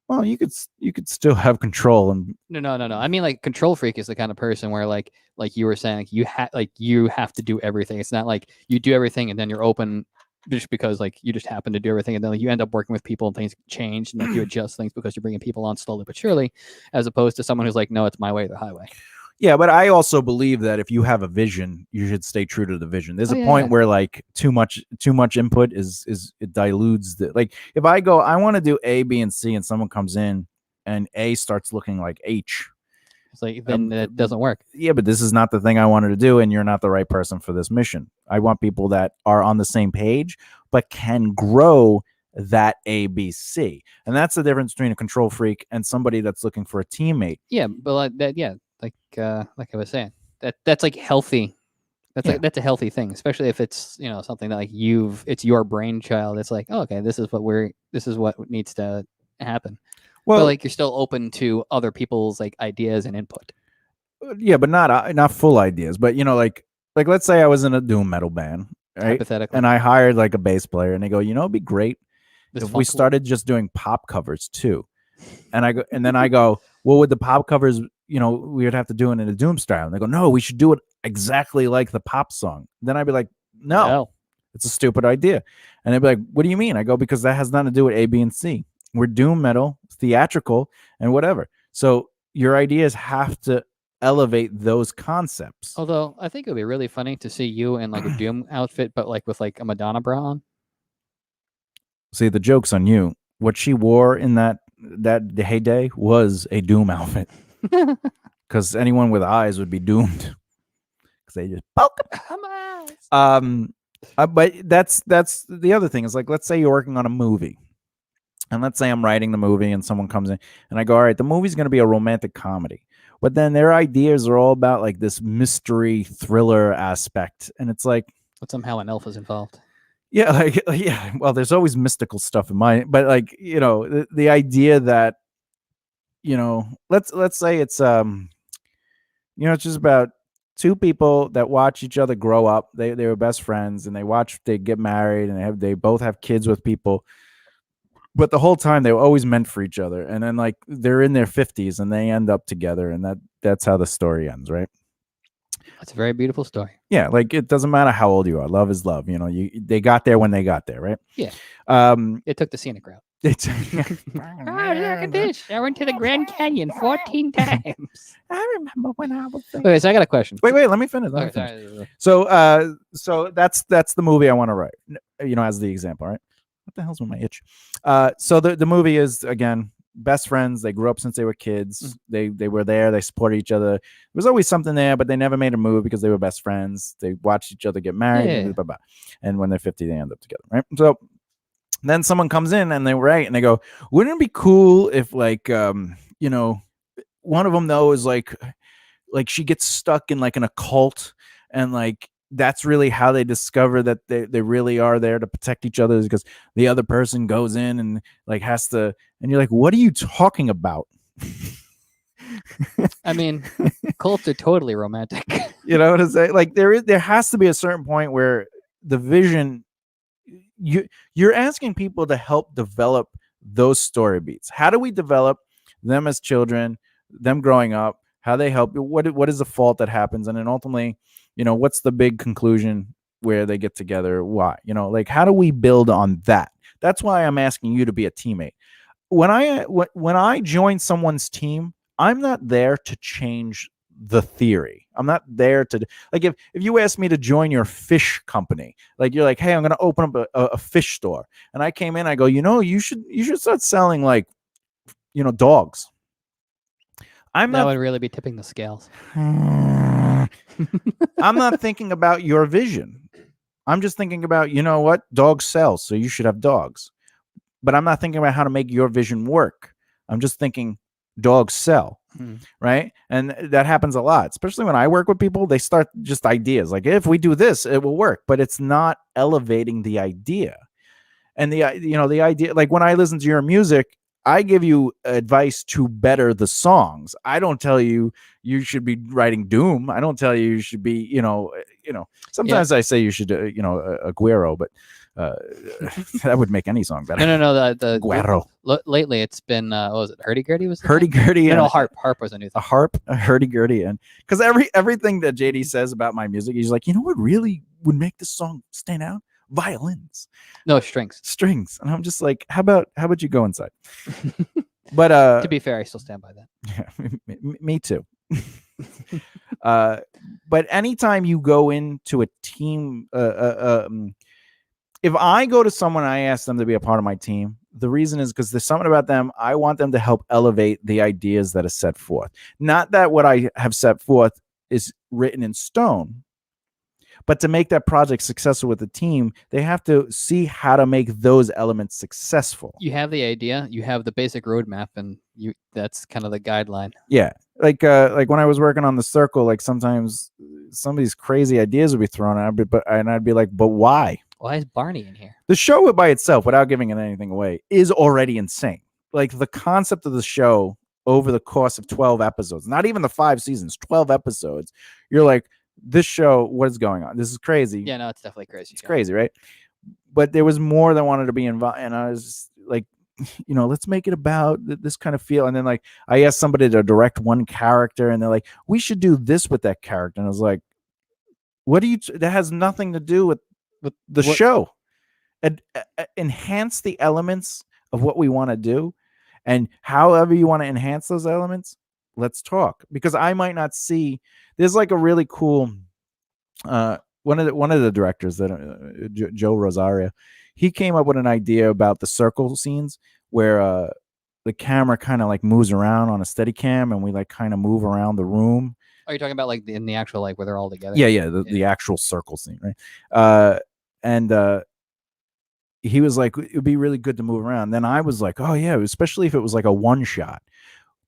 Well, you could still have control. And no. I mean, like, control freak is the kind of person where like you were saying, you have to do everything. It's not like you do everything and then you're open just because like you just happen to do everything, and then you end up working with people and things change and you adjust things because you're bringing people on slowly but surely, as opposed to someone who's like, no, it's my way or the highway. Yeah, but I also believe that if you have a vision, you should stay true to the vision. There's a point where like too much input is it dilutes the, like if I go, I want to do A, B, and C, and someone comes in and A starts looking like H. It's like, then it doesn't work. Yeah, but this is not the thing I wanted to do, and you're not the right person for this mission. I want people that are on the same page, but can grow that A, B, C. And that's the difference between a control freak and somebody that's looking for a teammate. Yeah, but like that, yeah. Like I was saying, that's like healthy. That's a healthy thing, especially if it's something that like it's your brainchild. It's like, oh, okay, this is what needs to happen. Well, but like you're still open to other people's like ideas and input. Yeah, but not full ideas. But like let's say I was in a doom metal band, right? Hypothetically, and I hired like a bass player, and they go, it'd be great if we started just doing pop covers too. And then I go, well, with the pop covers, we would have to do it in a doom style. And they go, no, we should do it exactly like the pop song. Then I'd be like, no, it's a stupid idea. And they'd be like, what do you mean? I go, because that has nothing to do with A, B, and C. We're doom metal, theatrical, and whatever. So your ideas have to elevate those concepts. Although I think it would be really funny to see you in like a doom outfit, but like with like a Madonna bra on. See, the joke's on you. What she wore in that heyday was a doom outfit. Because anyone with eyes would be doomed. Because they just poke them. But that's the other thing is, like, let's say you're working on a movie, and let's say I'm writing the movie, and someone comes in, and I go, all right, the movie's going to be a romantic comedy, but then their ideas are all about like this mystery thriller aspect, and it's like, but somehow an elf is involved. Yeah, yeah. Well, there's always mystical stuff in mine, but like the idea that let's say it's it's just about two people that watch each other grow up. They were best friends, and they get married, and they both have kids with people. But the whole time they were always meant for each other. And then like they're in their 50s and they end up together, and that's how the story ends, right? That's a very beautiful story. Yeah, like it doesn't matter how old you are. Love is love. They got there when they got there, right? Yeah. It took the scenic route. Look at this. I went to the Grand Canyon 14 times. I remember when I was there. Okay, so I got a question. Wait, let me finish. So that's the movie I want to write, as the example, right? What the hell's with my itch? So the movie is, again, best friends. They grew up since they were kids. They were there. They supported each other. There was always something there, but they never made a move because they were best friends. They watched each other get married. Yeah. And when they're 50, they end up together, right? So Then someone comes in and they write and they go, wouldn't it be cool if like you know, one of them though is like she gets stuck in like an occult, and like that's really how they discover that they really are there to protect each other, because the other person goes in and like has to, and you're like, what are you talking about? I mean, cults are totally romantic. You know what I'm saying? Like there has to be a certain point where the vision, you're asking people to help develop those story beats. How do we develop them as children, them growing up, how they help? What is the fault that happens, and then ultimately, what's the big conclusion where they get together? Why? Like, how do we build on that? That's why I'm asking you to be a teammate. When I join someone's team, I'm not there to change the theory. I'm not there to, like, if you ask me to join your fish company, like you're like, hey, I'm going to open up a fish store, and I came in, I go, you should start selling like, dogs. That would really be tipping the scales. I'm not thinking about your vision. I'm just thinking about, what, dogs sell, so you should have dogs. But I'm not thinking about how to make your vision work. I'm just thinking dogs sell. Right. And that happens a lot, especially when I work with people. They start just ideas like, if we do this, it will work, but it's not elevating the idea. And the idea, like when I listen to your music, I give you advice to better the songs. I don't tell you should be writing doom. I don't tell you should be, sometimes I say you should, Aguero, but that would make any song better. No. The Guero. Lately, it's been what was it? Hurdy-gurdy was Hurdy-gurdy. No, harp. Harp was a new thing. A harp, a hurdy-gurdy, and because everything that JD says about my music, he's like, what really would make this song stand out? Violins. No, strings. And I'm just like, how about you go inside? But to be fair, I still stand by that. Yeah, me too. But anytime you go into a team, if I go to someone, I ask them to be a part of my team, the reason is because there's something about them. I want them to help elevate the ideas that are set forth. Not that what I have set forth is written in stone, but to make that project successful with the team, they have to see how to make those elements successful. You have the idea, you have the basic roadmap, and that's kind of the guideline. Yeah. Like when I was working on the circle, like sometimes some of these crazy ideas would be thrown out, and I'd be like, but why? Why is Barney in here? The show by itself, without giving anything away, is already insane. Like the concept of the show over the course of 12 episodes, not even the 5 seasons, 12 episodes, you're like, this show, what is going on? This is crazy. Yeah, no, it's definitely crazy. It's crazy, right? But there was more that wanted to be involved, and I was like, let's make it about this kind of feel. And then like I asked somebody to direct one character, and they're like, we should do this with that character. And I was like, what do you? That has nothing to do with the show. Enhance the elements of what we want to do, and however you want to enhance those elements, let's talk. Because I might not see. There's like a really cool. One of the directors that Joe Rosario, he came up with an idea about the circle scenes where the camera kind of like moves around on a steady cam, and we like kind of move around the room. Are you talking about like in the actual, like where they're all together? Yeah, the actual circle scene, right? And he was like, it would be really good to move around. Then I was like, oh yeah, especially if it was like a one shot.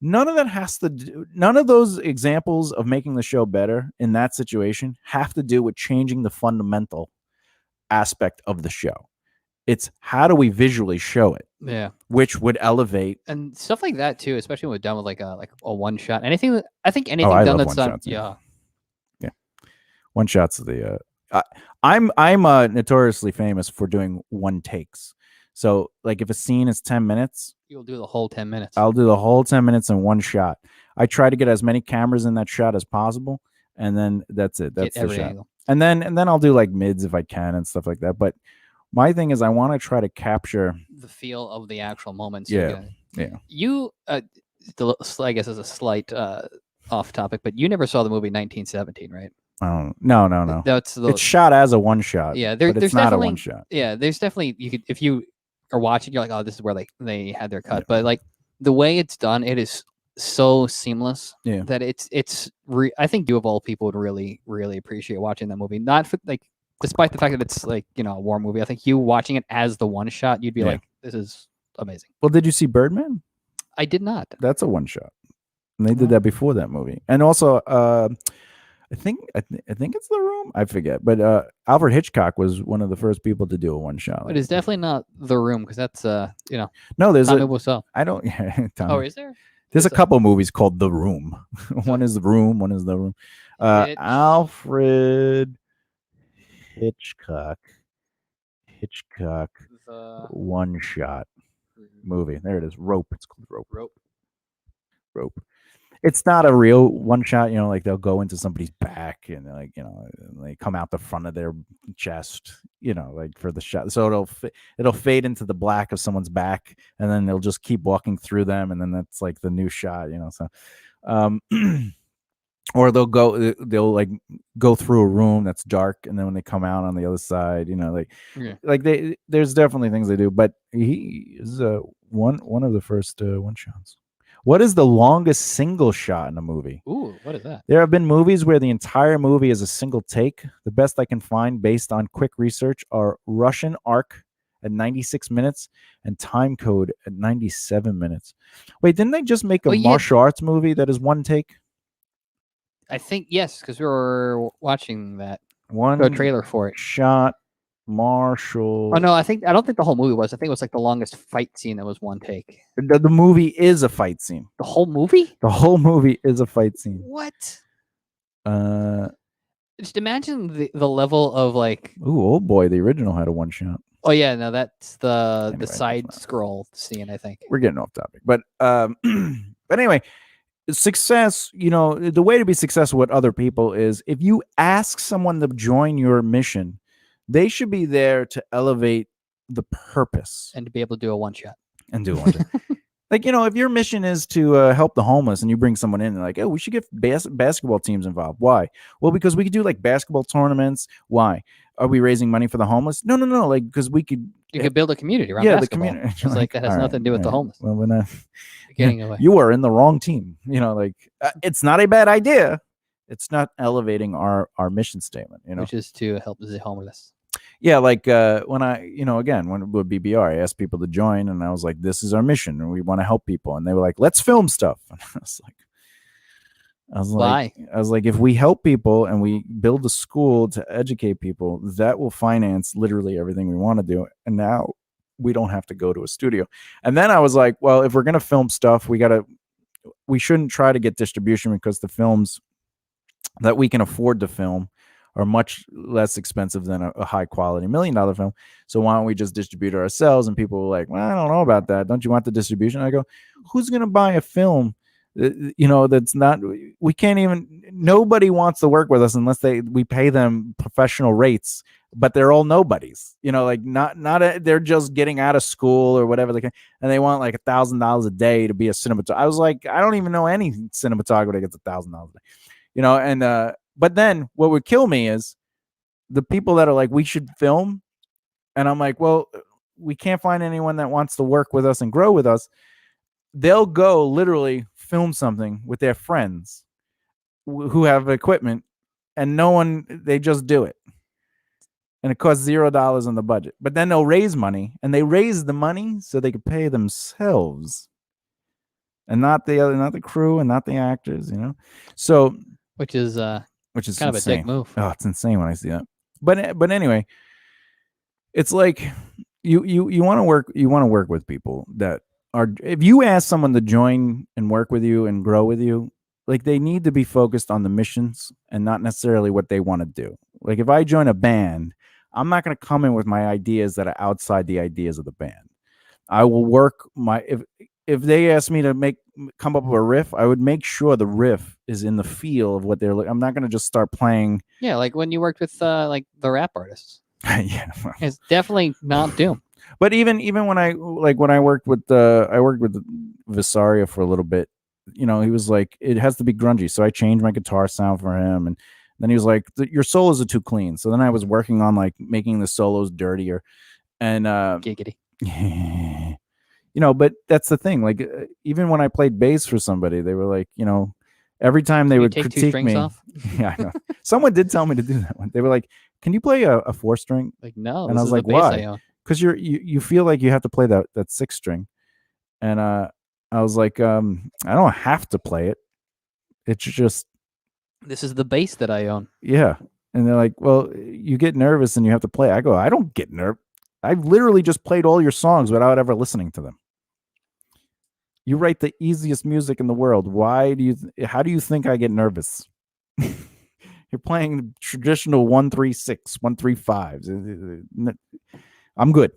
None of that has to do, none of those examples of making the show better in that situation have to do with changing the fundamental aspect of the show. It's how do we visually show it? Yeah, which would elevate and stuff like that too, especially when we're done with like a one shot. Anything, I think anything done that's done. Shots, yeah, one shots of the. I'm notoriously famous for doing one takes. So like if a scene is 10 minutes, you'll do the whole 10 minutes. I'll do the whole 10 minutes in one shot. I try to get as many cameras in that shot as possible, and then that's it. That's the shot. Angle. And then I'll do like mids if I can and stuff like that. But my thing is I want to try to capture the feel of the actual moments. Yeah. You, I guess is a slight off topic, but you never saw the movie 1917, right? No. It's shot as a one shot. Yeah, but it's not a one shot. Yeah, there's definitely, you could, if you are watching, you're like, oh, this is where they had their cut. Yeah. But like the way it's done, it is so seamless that I think you of all people would really, really appreciate watching that movie. Not for like despite the fact that it's like, you know, a war movie, I think you watching it as the one shot, you'd be Yeah. like, this is amazing. Well, did you see Birdman? I did not. That's a one shot. And they did Oh. that before that movie. And also, I think it's The Room. I forget, but Alfred Hitchcock was one of the first people to do a one shot. But it's definitely not The Room, because that's you know, no, there's Tommy a. Wiseau. I don't. Tommy. Oh, is there? There's a There's a- couple movies called The Room. One is The Room. One is The Room. Alfred Hitchcock. The One shot movie. There it is. Rope. It's called Rope. Rope. It's not a real one shot, you know, like they'll go into somebody's back and like, you know, they come out the front of their chest, you know, like for the shot. So it'll fade into the black of someone's back, and then they'll just keep walking through them, and then that's like the new shot, you know. So or they'll like go through a room that's dark, and then when they come out on the other side, you know, like there's definitely things they do, but he is one of the first one shots. What is the longest single shot in a movie? Ooh, what is that? There have been movies where the entire movie is a single take. The best I can find based on quick research are Russian Ark at 96 minutes and Time Code at 97 minutes. Wait, didn't they just make a martial arts movie that is one take? I think yes, because we were watching that One trailer for it. Shot martial. Oh no, I don't think the whole movie was. I think it was like the longest fight scene that was one take. The movie is a fight scene. The whole movie? The whole movie is a fight scene. What? Just imagine the level of like. Ooh, Old Boy, the original had a one shot. Oh yeah, no, that's the side scroll scene, I think. We're getting off topic, but anyway, success. You know, the way to be successful with other people is if you ask someone to join your mission, they should be there to elevate the purpose and to be able to do a one shot. And do one shot. Like, you know, if your mission is to help the homeless and you bring someone in and like, oh, we should get basketball teams involved. Why? Well, because we could do like basketball tournaments. Why? Are we raising money for the homeless? No. Like, because we could. You could build a community around basketball. The community. It's like that has nothing to do with the homeless. Well, we're not. Getting away. You are in the wrong team. You know, like it's not a bad idea. It's not elevating our mission statement. You know, which is to help the homeless. Yeah, like when I, you know, again, when with BBR, I asked people to join, and I was like, "This is our mission, and we want to help people." And they were like, "Let's film stuff." And I was like, if we help people and we build a school to educate people, that will finance literally everything we want to do. And now we don't have to go to a studio. And then I was like, well, if we're gonna film stuff, we shouldn't try to get distribution because the films that we can afford to film are much less expensive than a high quality $1 million film. So why don't we just distribute it ourselves? And people were like, well, I don't know about that. Don't you want the distribution? I go, who's going to buy a film? You know, that's not, we can't even, nobody wants to work with us unless we pay them professional rates, but they're all nobodies, you know, like they're just getting out of school or whatever they can. And they want like $1,000 a day to be a cinematographer. I was like, I don't even know any cinematographer that gets $1,000 a day, you know? And, but then what would kill me is the people that are like, we should film. And I'm like, well, we can't find anyone that wants to work with us and grow with us. They'll go literally film something with their friends who have equipment and they just do it. And it costs $0 on the budget. But then they'll raise money, and they raise the money so they could pay themselves and not the crew and not the actors, you know? So, which is kind insane. of a dick move. Oh, it's insane when I see that. But anyway, it's like you want to work with people that are, if you ask someone to join and work with you and grow with you, like they need to be focused on the missions and not necessarily what they want to do. Like if I join a band, I'm not going to come in with my ideas that are outside the ideas of the band. I will work if they ask me to come up with a riff, I would make sure the riff is in the feel of what they're looking. I'm not going to just start playing. Yeah, like when you worked with like the rap artists. Yeah, it's definitely not Doom. But even when I worked with Visaria for a little bit, you know, he was like, it has to be grungy. So I changed my guitar sound for him, and then he was like, your solos are too clean. So then I was working on like making the solos dirtier, and giggity. You know, but that's the thing. Like, even when I played bass for somebody, they were like, you know, every time they would critique me. Off? Yeah, I know. Someone did tell me to do that one. They were like, can you play a 4-string? Like, no, And this I was is like, the bass why? I own. Because you feel like you have to play that 6-string. And I was like, I don't have to play it. It's just, This is the bass that I own. yeah. And they're like, well, you get nervous and you have to play. I go, I don't get nervous. I've literally just played all your songs without ever listening to them. You write the easiest music in the world. How do you think I get nervous? You're playing traditional 1-3-6, 1-3-5s. I'm good.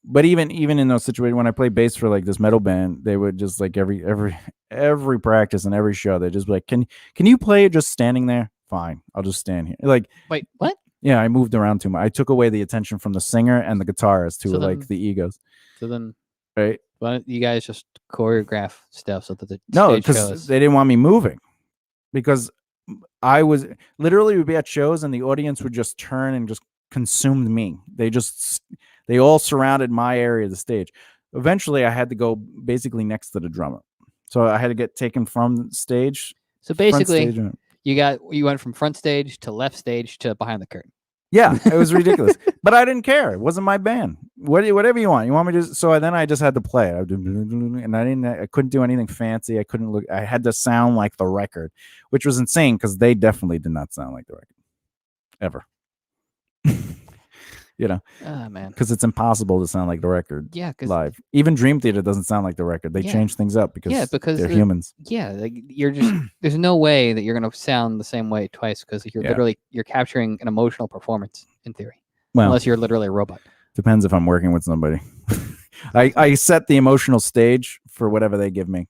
But even in those situations when I play bass for like this metal band, they would just like every practice and every show, they just be like, can you play it just standing there? Fine, I'll just stand here. Like, wait, what? Yeah, I moved around too much. I took away the attention from the singer and the guitarist who So were like then- the egos. So then, Right? why don't you guys just choreograph stuff so that the No, stage because shows? they didn't want me moving. Because I was literally would be at shows and the audience would just turn and just consumed me. They all surrounded my area of the stage. Eventually, I had to go basically next to the drummer, so I had to get taken from stage. So front basically, stage and- you went from front stage to left stage to behind the curtain. yeah, it was ridiculous. But I didn't care. It wasn't my band. Whatever you want. You want me to? So then I just had to play it, and I couldn't do anything fancy. I couldn't look. I had to sound like the record, which was insane because they definitely did not sound like the record ever. You know, Oh man. because it's impossible to sound like the record Yeah, because live. Even Dream Theater doesn't sound like the record. They Yeah. change things up because they're humans. yeah, like you're just there's no way that you're gonna sound the same way twice because you're Yeah. literally you're capturing an emotional performance in theory, Well, unless you're literally a robot. depends if I'm working with somebody. I set the emotional stage for whatever they give me.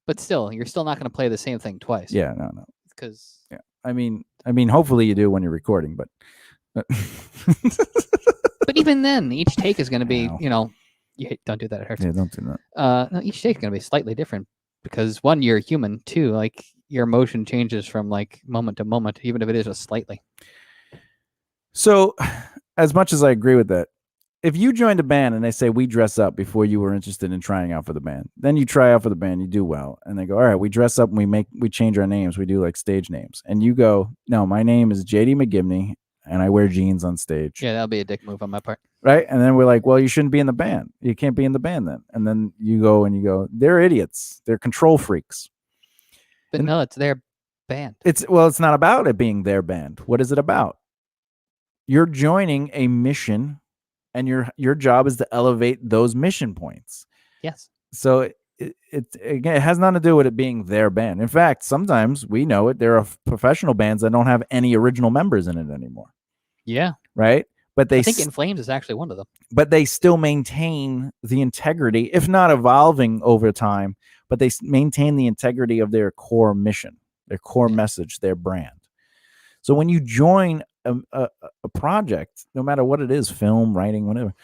But still, you're still not gonna play the same thing twice. Yeah, no. Because Yeah. I mean, hopefully you do when you're recording, but but even then, each take is gonna be Ow. Don't do that. It hurts. yeah, don't do that. No, each take is gonna be slightly different because one, you're human. Two, like your emotion changes from like moment to moment, even if it is just slightly. So, as much as I agree with that, if you joined a band and they say we dress up before you were interested in trying out for the band, then you try out for the band, you do well, and they go, all right, we dress up and we change our names, we do like stage names, and you go, no, my name is JD McGibney, and I wear jeans on stage. Yeah, that'll be a dick move on my part. Right? And then we're like, well, you shouldn't be in the band. You can't be in the band then. And then you go, they're idiots. They're control freaks. But And- no, it's their band. It's not about it being their band. What is it about? You're joining a mission, and your job is to elevate those mission points. Yes. So it has nothing to do with it being their band. In fact, sometimes we know it. There are professional bands that don't have any original members in it anymore. Yeah. Right? But I think In Flames is actually one of them. but they still maintain the integrity, if not evolving over time, but they maintain the integrity of their core mission, their core message, their brand. So when you join a project, no matter what it is, film, writing, whatever,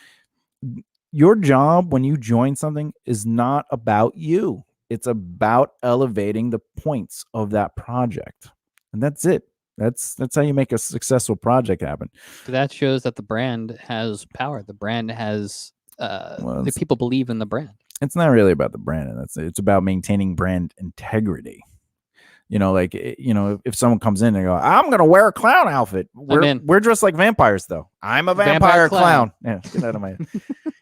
your job when you join something is not about you. It's about elevating the points of that project. And that's it. That's how you make a successful project happen. So that shows that the brand has power. The brand has the people believe in the brand. It's not really about the brand, and it's about maintaining brand integrity. Like if someone comes in and go, I'm gonna wear a clown outfit. We're dressed like vampires thoa. I'm a vampire clown. Yeah, get out of my head.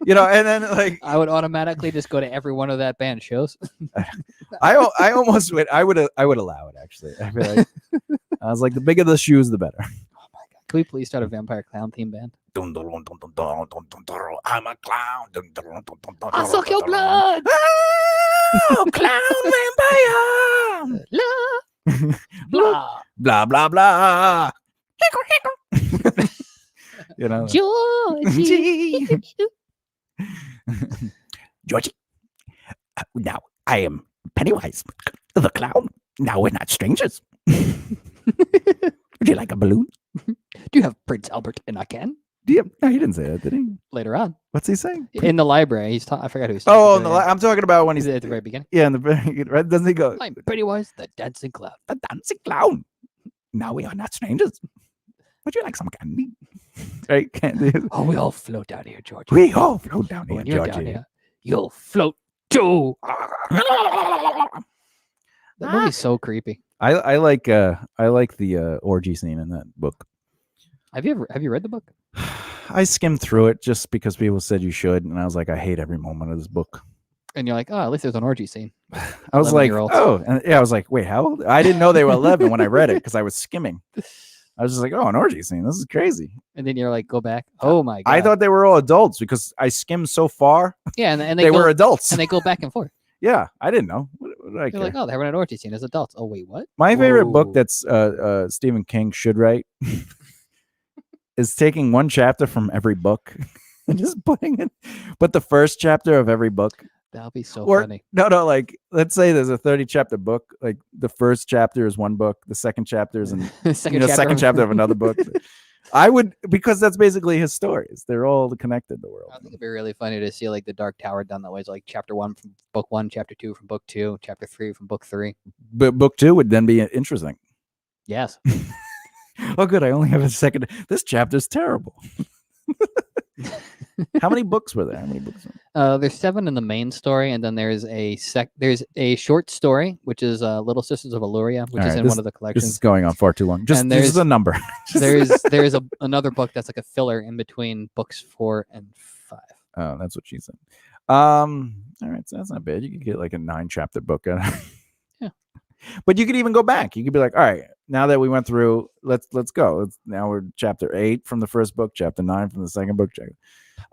And then like I would automatically just go to every one of that band shows. I almost would. I would allow it actually. I feel like I was like, the bigger the shoes, the better. Oh my god! Can we please start a vampire clown theme band? I'm a clown. I'll suck your blood. Oh, clown vampire. Blah. Blah blah blah. Georgie. Georgie. Now I am Pennywise, the clown. Now we're not strangers. Would you like a balloon? Do you have Prince Albert in a can? No, he didn't say that, did he? Later on, What's he saying? in the library, he's I forgot who he's talking Oh, to. I'm talking about when He's he's at the very beginning. Yeah, in the very right. Doesn't he go? I'm Pennywise, the dancing clown. The dancing clown. Now we are not strangers. Would you like some candy? Right? Candy. Oh, we all float down here, George. We all float down here, When you're down Georgie. here, you'll float too. That movie's so creepy. I like the orgy scene in that book. Have you read the book? I skimmed through it just because people said you should, and I was like, I hate every moment of this book. And you're like, oh, at least there's an orgy scene. I was like, 11-year-olds. oh, and yeah, I was like, wait, how old? I didn't know they were 11 when I read it because I was skimming. I was just like, oh, an orgy scene. This is crazy. And then you're like, go back. Oh my god! I thought they were all adults because I skimmed so far. Yeah, and they were adults. and they go back and forth. Yeah, I didn't know. What did I You're care? like, oh, they're having an orgy scene as adults. Oh wait, what? My favorite book Whoa. that's Stephen King should write is taking one chapter from every book and just putting it, but the first chapter of every book. That'll be so Or, funny. No, like let's say there's a 30 chapter book. Like the first chapter is one book, the second chapter is second chapter of another book. I would, because that's basically his stories. They're all connected. The world. I think it'd be really funny to see like the Dark Tower done that way. It's like chapter 1 from book 1, chapter 2 from book 2, chapter 3 from book 3. But book 2 would then be interesting. Yes. Oh, good. I only have a second. This chapter's terrible. How many books were there? How many books? There's 7 in the main story, and then there's a short story, which is Little Sisters of Illyria, which is in one of the This collections. is going on far too long. Just this is a number. there's another book that's like a filler in between books 4 and 5. Oh, that's what she said. All right, so that's not bad. You could get like a 9 chapter book. Yeah. But you could even go back. You could be like, all right, now that we went through, let's go. Now we're chapter 8 from the first book, chapter 9 from the second book.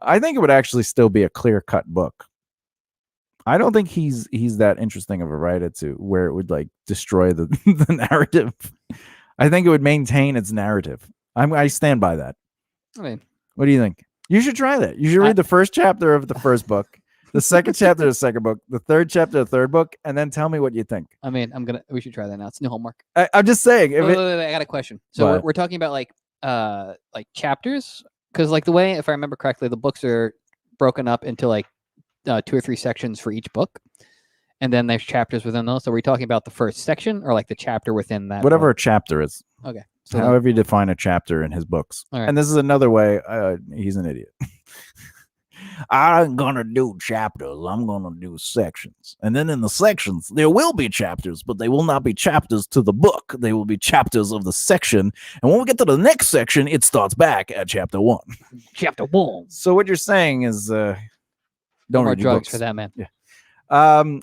I think it would actually still be a clear-cut book. I don't think he's that interesting of a writer to where it would like destroy the, the narrative. I think it would maintain its narrative. I stand by that. I mean, what do you think? You should try that. You should read the first chapter of the first book, the second chapter of the second book, the third chapter of the third book, and then tell me what you think. I mean, we should try that now. It's new homework. I'm just saying. Wait, I got a question. So we're talking about like chapters, because like the way, if I remember correctly, the books are broken up into like 2 or 3 sections for each book, and then there's chapters within those. So we're talking about the first section or like the chapter within that. Whatever book? A chapter is. Okay. So however you define a chapter in his books. Right. And this is another way. He's an idiot. I'm gonna do chapters. I'm gonna do sections, and then in the sections there will be chapters, but they will not be chapters to the book. They will be chapters of the section, and when we get to the next section, it starts back at chapter 1. Chapter 1. So what you're saying is, don't more read drugs books. for that man. Yeah.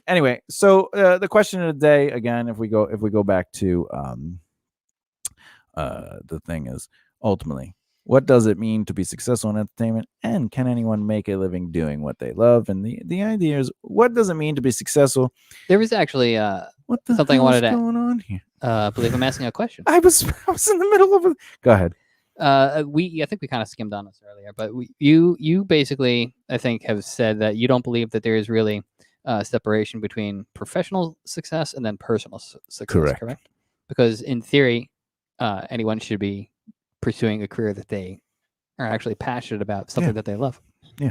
Anyway, so the question of the day again, if we go back to the thing is ultimately, what does it mean to be successful in entertainment, and can anyone make a living doing what they love? And the idea is, what does it mean to be successful? There was actually something I wanted to going on here. I believe I'm asking a question. I was in the middle of it. Go ahead. I think we kind of skimmed on this earlier, but you basically, I think, have said that you don't believe that there is really separation between professional success and then personal success. Correct? Because in theory, anyone should be pursuing a career that they are actually passionate about, something that they love. Yeah.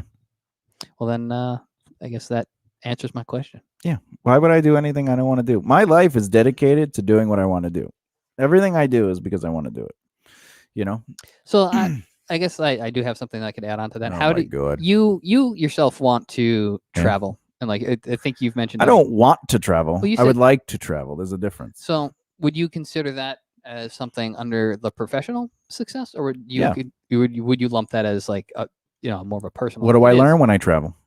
Well, then I guess that answers my question. Yeah. Why would I do anything I don't want to do? My life is dedicated to doing what I want to do. Everything I do is because I want to do it. You know? So I guess I do have something I could add on to that. Oh How do you yourself want to travel? And like I think you've mentioned, I don't want to travel. Well, I would like to travel. There's a difference. So would you consider that as something under the professional success, or would you lump that as like more of a personal? What do I learn when I travel?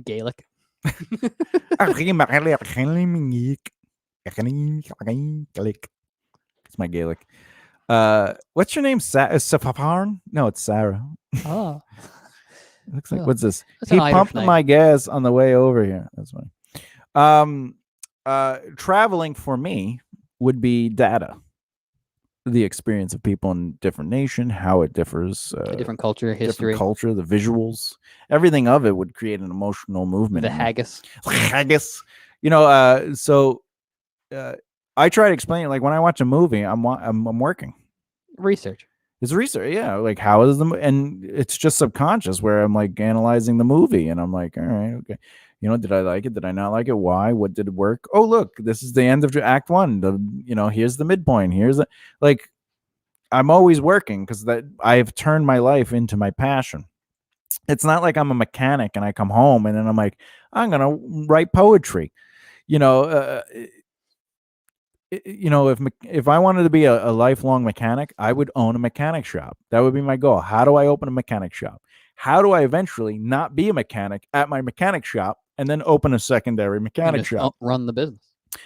Gaelic. It's my Gaelic. What's your name? Safarn? No, it's Sarah. Oh. Looks like, what's this? That's He pumped my gas on the way over here. That's funny. Traveling for me would be data. The experience of people in different nation, how it differs, a different culture, history, the visuals, everything of it would create an emotional movement. The haggis. Haggis. So I try to explain it like when I watch a movie, I'm working. Research. It's research, yeah. Like how is and it's just subconscious where I'm like analyzing the movie and I'm like, all right, okay. Did I like it? Did I not like it? Why? What did it work? Oh, look, this is the end of Act 1. Here's the midpoint. Here's I'm always working because that I've turned my life into my passion. It's not like I'm a mechanic and I come home and then I'm like, I'm gonna write poetry. if I wanted to be a lifelong mechanic, I would own a mechanic shop. That would be my goal. How do I open a mechanic shop? How do I eventually not be a mechanic at my mechanic shop and then open a secondary mechanic shop? Run the business.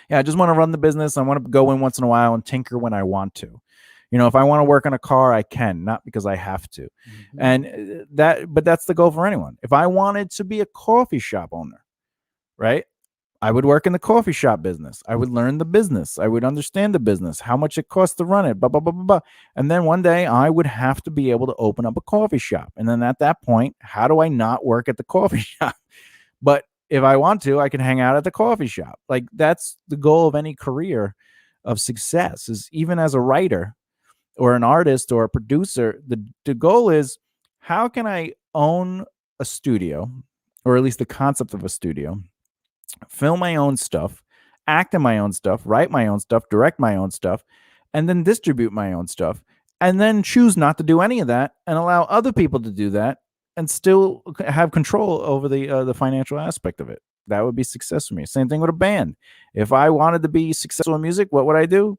Yeah, I just want to run the business. I want to go in once in a while and tinker when I want to. If I want to work on a car, I can, not because I have to. And but that's the goal for anyone. If I wanted to be a coffee shop owner, right? I would work in the coffee shop business. I would learn the business. I would understand the business, how much it costs to run it, blah, blah, blah, blah, blah. And then one day I would have to be able to open up a coffee shop. And then at that point, how do I not work at the coffee shop? But if I want to, I can hang out at the coffee shop. Like, that's the goal of any career of success, is even as a writer or an artist or a producer, the goal is, how can I own a studio, or at least the concept of a studio, film my own stuff, act in my own stuff, write my own stuff, direct my own stuff, and then distribute my own stuff, and then choose not to do any of that and allow other people to do that and still have control over the financial aspect of it. That would be success for me. Same thing with a band. If I wanted to be successful in music, what would I do?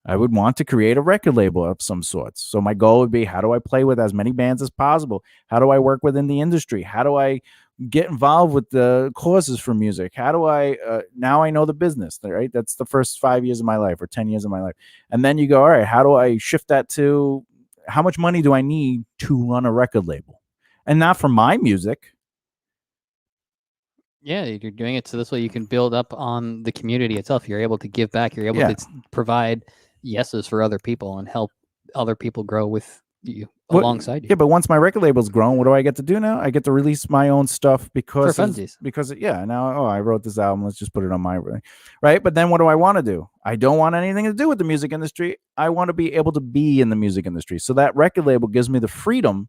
I would want to create a record label of some sorts. So my goal would be, how do I play with as many bands as possible? How do I work within the industry? How do I get involved with the causes for music? How do I, now I know the business, right? That's the first 5 years of my life or 10 years of my life. And then you go, all right, how do I shift that to, how much money do I need to run a record label? And not for my music. Yeah, you're doing it so this way you can build up on the community itself. You're able to give back. You're able to provide yeses for other people and help other people grow with you alongside you. Yeah, but once my record label's grown, what do I get to do now? I get to release my own stuff because now I wrote this album. Let's just put it on my right. But then what do I want to do? I don't want anything to do with the music industry. I want to be able to be in the music industry. So that record label gives me the freedom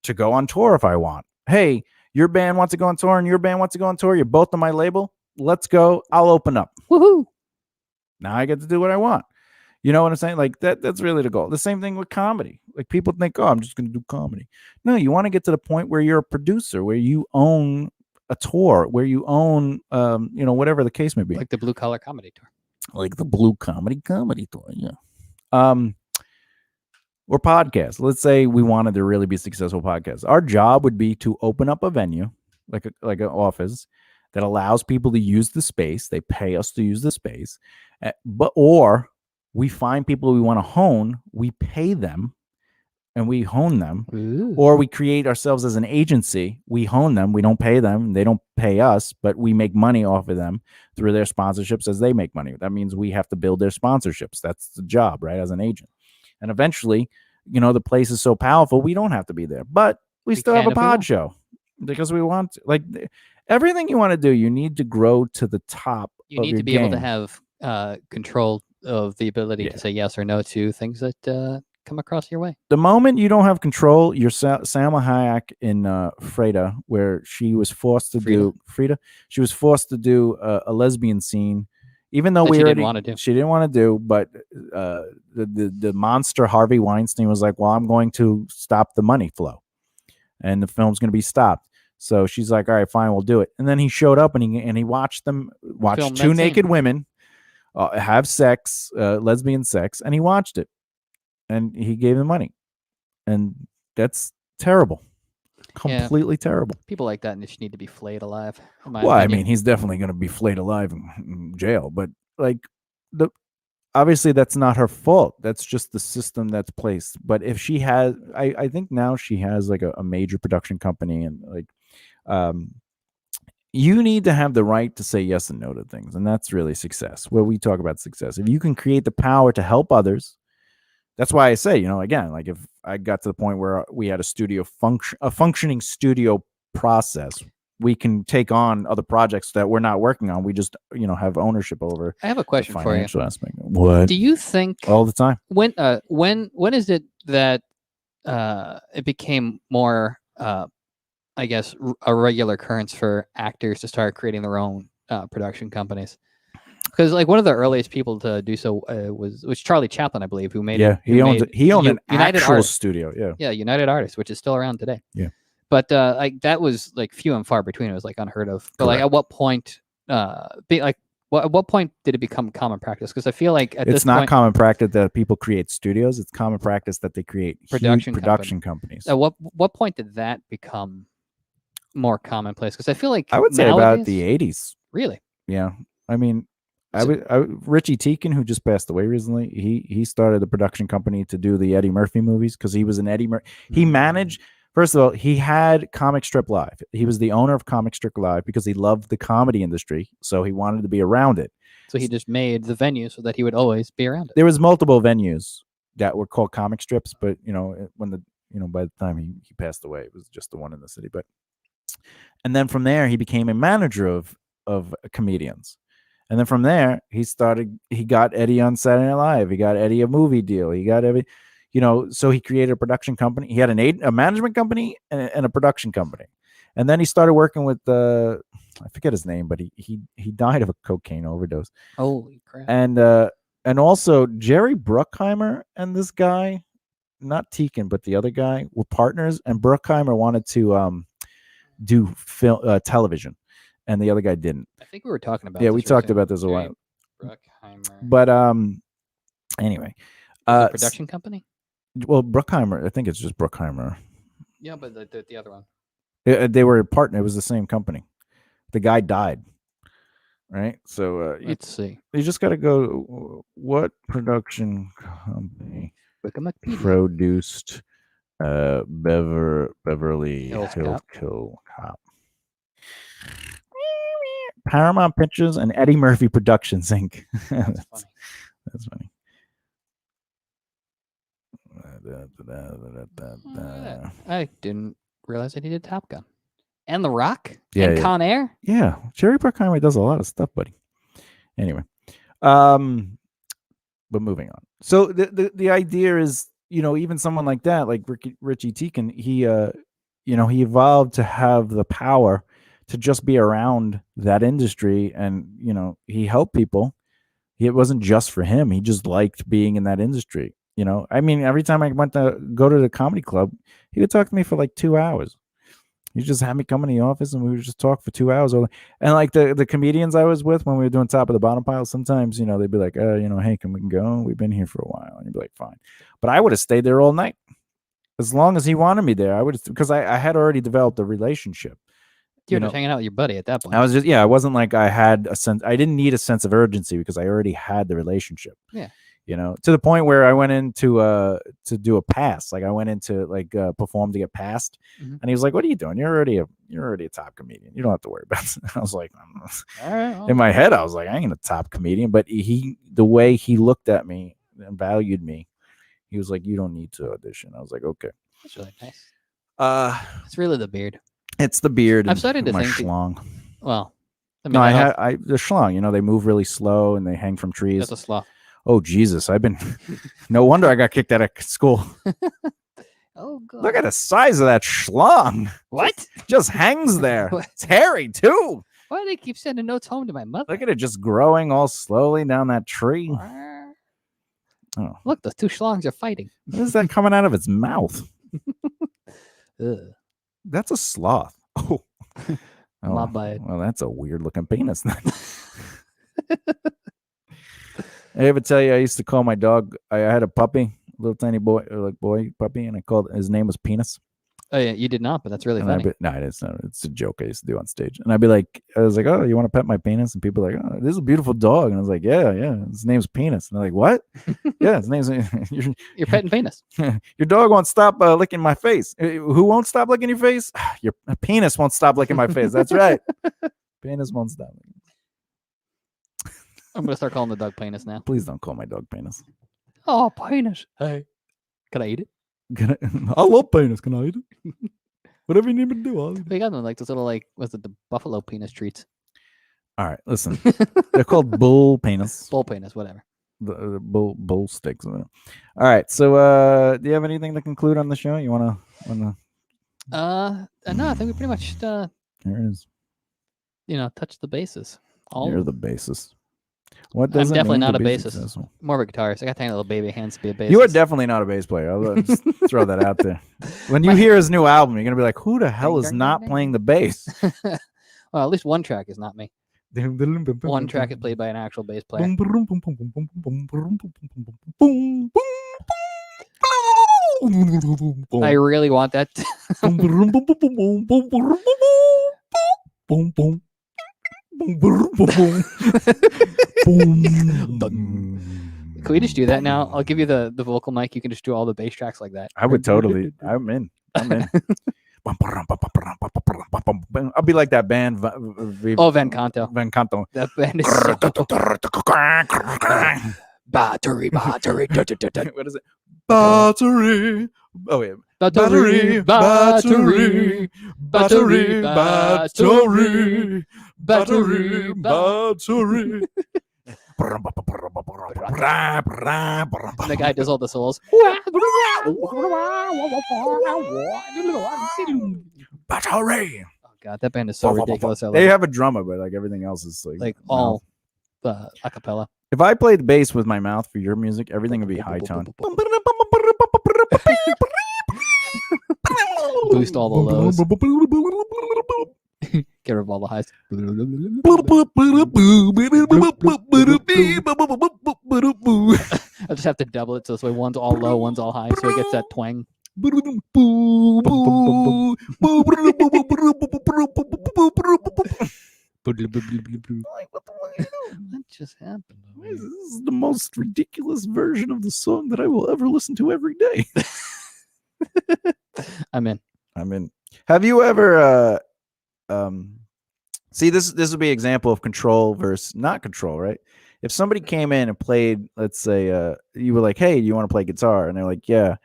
to go on tour if I want. Hey, your band wants to go on tour and your band wants to go on tour. You're both on my label. Let's go. I'll open up. Woohoo! Now I get to do what I want. You know what I'm saying? Like that's really the goal. The same thing with comedy. Like, people think, oh, I'm just going to do comedy. No, you want to get to the point where you're a producer, where you own a tour, where you own, whatever the case may be. Like the Blue Collar Comedy Tour. Like the Blue Comedy Tour, yeah. Or podcasts. Let's say we wanted to really be successful podcasts. Our job would be to open up a venue, like an office, that allows people to use the space. They pay us to use the space, or we find people we want to hone. We pay them, and we hone them. Ooh. Or we create ourselves as an agency. We hone them. We don't pay them. They don't pay us, but we make money off of them through their sponsorships as they make money. That means we have to build their sponsorships. That's the job, right? As an agent. And eventually, the place is so powerful, we don't have to be there, but we still have a pod show because we want to. Like, everything you want to do, you need to grow to the top. You need to be able to have control of the ability to say yes or no to things that come across your way. The moment you don't have control, you're Salma Hayek in Freda, where she was forced to do She was forced to do a lesbian scene, even though she didn't want to do. But the monster Harvey Weinstein was like, well, I'm going to stop the money flow, and the film's going to be stopped. So she's like, all right, fine, we'll do it. And then he showed up and he watched two naked women have sex, lesbian sex, and he watched it, and he gave them money, and that's terrible, completely terrible. People like that just need to be flayed alive. I mean, he's definitely going to be flayed alive in jail, but like obviously that's not her fault. That's just the system that's placed. But if she has, I think now she has like a major production company, and like, you need to have the right to say yes and no to things. And that's really success. Where we talk about success. If you can create the power to help others, that's why I say, again, like, if I got to the point where we had a functioning studio process, we can take on other projects that we're not working on. We just, have ownership over. I have a question for you. Financial aspect. What? Do you think all the time? When is it that it became more, I guess, a regular occurrence for actors to start creating their own production companies? Because like one of the earliest people to do so was Charlie Chaplin, I believe, who made he owned an actual studio. United Artists, which is still around today. Yeah, but like that was like few and far between. It was like unheard of. But like, at what point, At what point did it become common practice? Because I feel like at It's this not point, common practice that people create studios. It's common practice that they create Production huge production companies. at what point did that become more commonplace? Because I feel like I would say about nowadays- the 80s. Really? Yeah. I mean, So- Richie Teakin, who just passed away recently, he started a production company to do the Eddie Murphy movies because he was an Eddie Murphy. He managed, first of all, he had Comic Strip Live. He was the owner of Comic Strip Live because he loved the comedy industry, so he wanted to be around it. So he just made the venue so that he would always be around it. There was multiple venues that were called comic strips, but when by the time he passed away, it was just the one in the city. And then from there, he became a manager of comedians. And then from there, he got Eddie on Saturday Night Live. He got Eddie a movie deal. He got so he created a production company. He had a management company and a production company. And then he started working with I forget his name, but he died of a cocaine overdose. Holy crap. And also Jerry Bruckheimer and this guy, not Teakin, but the other guy, were partners. And Bruckheimer wanted to do television, and the other guy didn't. I think we were talking about. Yeah, this we talked recently. about this a while. Bruckheimer. But anyway, The production company. well, Bruckheimer, I think it's just Bruckheimer. Yeah, but the other one. They were a partner. It was the same company. The guy died, right? So Let's see. you just got to go. What production company Wikipedia. produced Beverly Hills Hills Cop. Cop? Paramount Pictures and Eddie Murphy Productions Inc. That's funny. That's funny. I didn't realize that he did Top Gun and The Rock Yeah, and yeah. Con Air. Yeah, Jerry Bruckheimer does a lot of stuff, buddy. Anyway, but moving on. So the idea is, even someone like that, like Richie Teakin, he evolved to have the power to just be around that industry, and he helped people. It wasn't just for him. He just liked being in that industry. I mean, every time I went to go to the comedy club, he would talk to me for like 2 hours. He just had me come in the office and we would just talk for 2 hours. And like the comedians I was with when we were doing Top of the Bottom Pile, sometimes, they'd be like, hey, can we go? We've been here for a while. And you'd be like, fine. But I would have stayed there all night. As long as he wanted me there, I would, because I had already developed a relationship. You're just hanging out with your buddy at that point. I was I wasn't like I didn't need a sense of urgency because I already had the relationship. Yeah. To the point where I went into to do a pass. Like I went into perform to get passed, and he was like, "What are you doing? You're already a top comedian. You don't have to worry about it." I was like, All right, in my head, I was like, I ain't a top comedian. But the way he looked at me and valued me, he was like, "You don't need to audition." I was like, "Okay." That's really nice. It's really the beard. It's the beard. I've started to my think. schlong. Well, I mean, No, the schlong. They move really slow and they hang from trees. That's a sloth. Oh Jesus! No wonder I got kicked out of school. Oh God! Look at the size of that schlong. What? Just hangs there. What? It's hairy too. Why do they keep sending notes home to my mother? Look at it just growing all slowly down that tree. Oh, Look, the two schlongs are fighting. what is that coming out of its mouth? Ugh. That's a sloth. Oh, My bad. Well, that's a weird looking penis. I ever tell you I used to call my dog? I had a puppy, little tiny boy puppy, and I called his name was Penis. Oh yeah, you did not, but that's really And funny. no, it's not. It's a joke I used to do on stage. And I was like, "Oh, you want to pet my penis?" And people are like, "Oh, this is a beautiful dog." And I was like, "Yeah, his name's Penis." And they're like, "What?" Yeah, his name's You're petting penis. your dog won't stop licking my face. Who won't stop licking your face? Your penis won't stop licking my face. That's right. Penis won't stop. I'm gonna start calling the dog penis now. Please don't call my dog Penis. Oh, penis. Hey, can I eat it? I love penis. Can I eat it? Whatever you need me to do, I'll eat it. We got them like those little was it the buffalo penis treats? All right, listen. They're called bull penis. Bull penis, whatever. The bull sticks. All right. So, do you have anything to conclude on the show? You wanna? No, I think we pretty much Here it is. touch the bases. You're the basis. What I'm does it definitely mean not to a be bassist. successful? More of a guitarist. I got tiny little baby hands to be a bassist. You are definitely not a bass player. I'll just throw that out there. When you hear his new album, you're gonna be like, "Who the hell is not playing the bass?" Well, at least one track is not me. One track is played by an actual bass player. I really want that. Can we just do that now? I'll give you the vocal mic. You can just do all the bass tracks like that. I would totally. I'm in. I'll be like that band. Van Canto. Van Canto. That band is battery. What is it? Battery. Oh yeah. Battery. And the guy does all the solos. Battery. Oh god, that band is so ridiculous. They have a drummer, but like everything else is like all a cappella. If I played bass with my mouth for your music, everything would be high tone. Boost all the lows. Get rid of all the highs. I just have to double it so this way one's all low, one's all high, so it gets that twang. What just happened? This is the most ridiculous version of the song that I will ever listen to every day. I'm in. Have you ever see this would be an example of control versus not control, right? If somebody came in and played, let's say you were like, hey, do you want to play guitar? And they're like, yeah.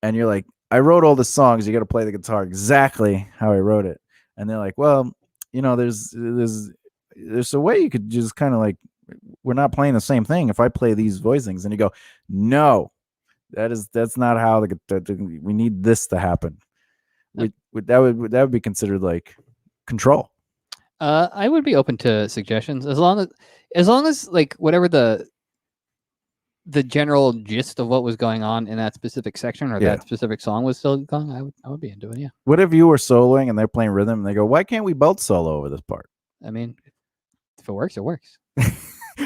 And you're like, I wrote all the songs, you got to play the guitar exactly how I wrote it. And they're like, well, you know, there's a way you could just kind of like, we're not playing the same thing if I play these voicings. And you go, no, that's not how we need this to happen. That would be considered like control. I would be open to suggestions as long as like whatever the general gist of what was going on in that specific section or that specific song was still going. I would be into it. Yeah. What if you were soloing and they're playing rhythm and they go, why can't we both solo over this part? I mean, if it works, it works.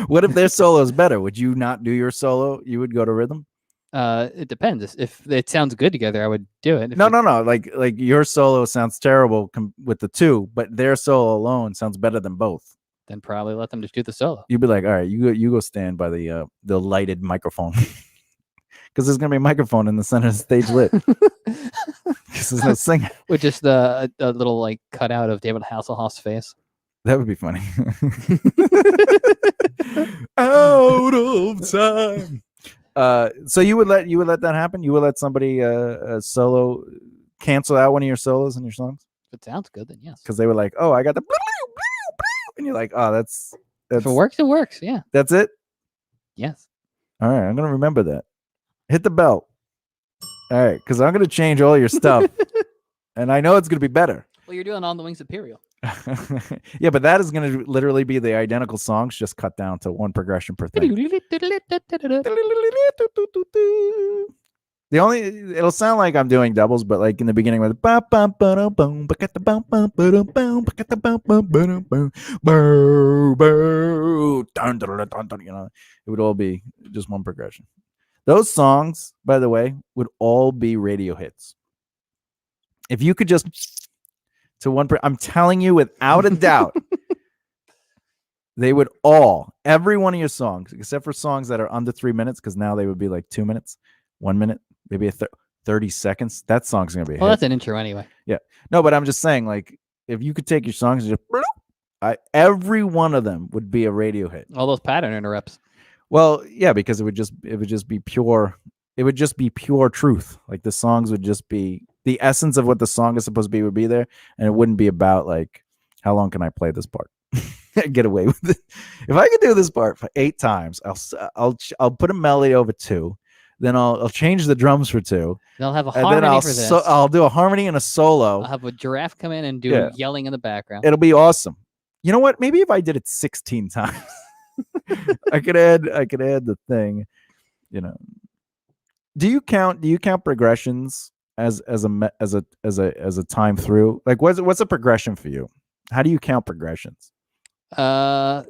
What if their solo is better? Would you not do your solo? You would go to rhythm? It depends. If it sounds good together, I would do it. No. Like your solo sounds terrible with the two, but their solo alone sounds better than both. Then probably let them just do the solo. You'd be like, all right, you go stand by the lighted microphone. Because there's gonna be a microphone in the center of the stage lit. Because there's no singer. With just a little like cutout of David Hasselhoff's face. That would be funny. Out of time. So you would let that happen? You would let somebody solo cancel out one of your solos in your songs? If it sounds good, then yes. Because they were like, oh, I got the and you're like, oh, that's if it works, it works. Yeah. That's it? Yes. All right, I'm gonna remember that. Hit the bell. All right, because I'm gonna change all your stuff. And I know it's gonna be better. Well, you're doing On the Wings Imperial. Yeah, but that is going to literally be the identical songs, just cut down to one progression per thing. It'll sound like I'm doing doubles, but like in the beginning with you know, it would all be just one progression. Those songs, by the way, would all be radio hits. If you could just to one, I'm telling you without a doubt, they would every one of your songs, except for songs that are under 3 minutes, because now they would be like 2 minutes, 1 minute, maybe 30 seconds. That song's gonna be a hit. That's an intro anyway. Yeah, no, but I'm just saying, like, if you could take your songs and just, every one of them would be a radio hit. All those pattern interrupts. Well, yeah, because it would just be pure. It would just be pure truth. Like the songs would just be the essence of what the song is supposed to be would be there, and it wouldn't be about like how long can I play this part, get away with it. If I could do this part for 8 times, I'll put a melody over 2, then I'll change the drums for 2. They'll have a harmony for this. I'll do a harmony and a solo. I'll have a giraffe come in and do yelling in the background. It'll be awesome. You know what? Maybe if I did it 16 times, I could add the thing. You know. Do you count progressions as a time through? Like what's a progression for you? How do you count progressions? I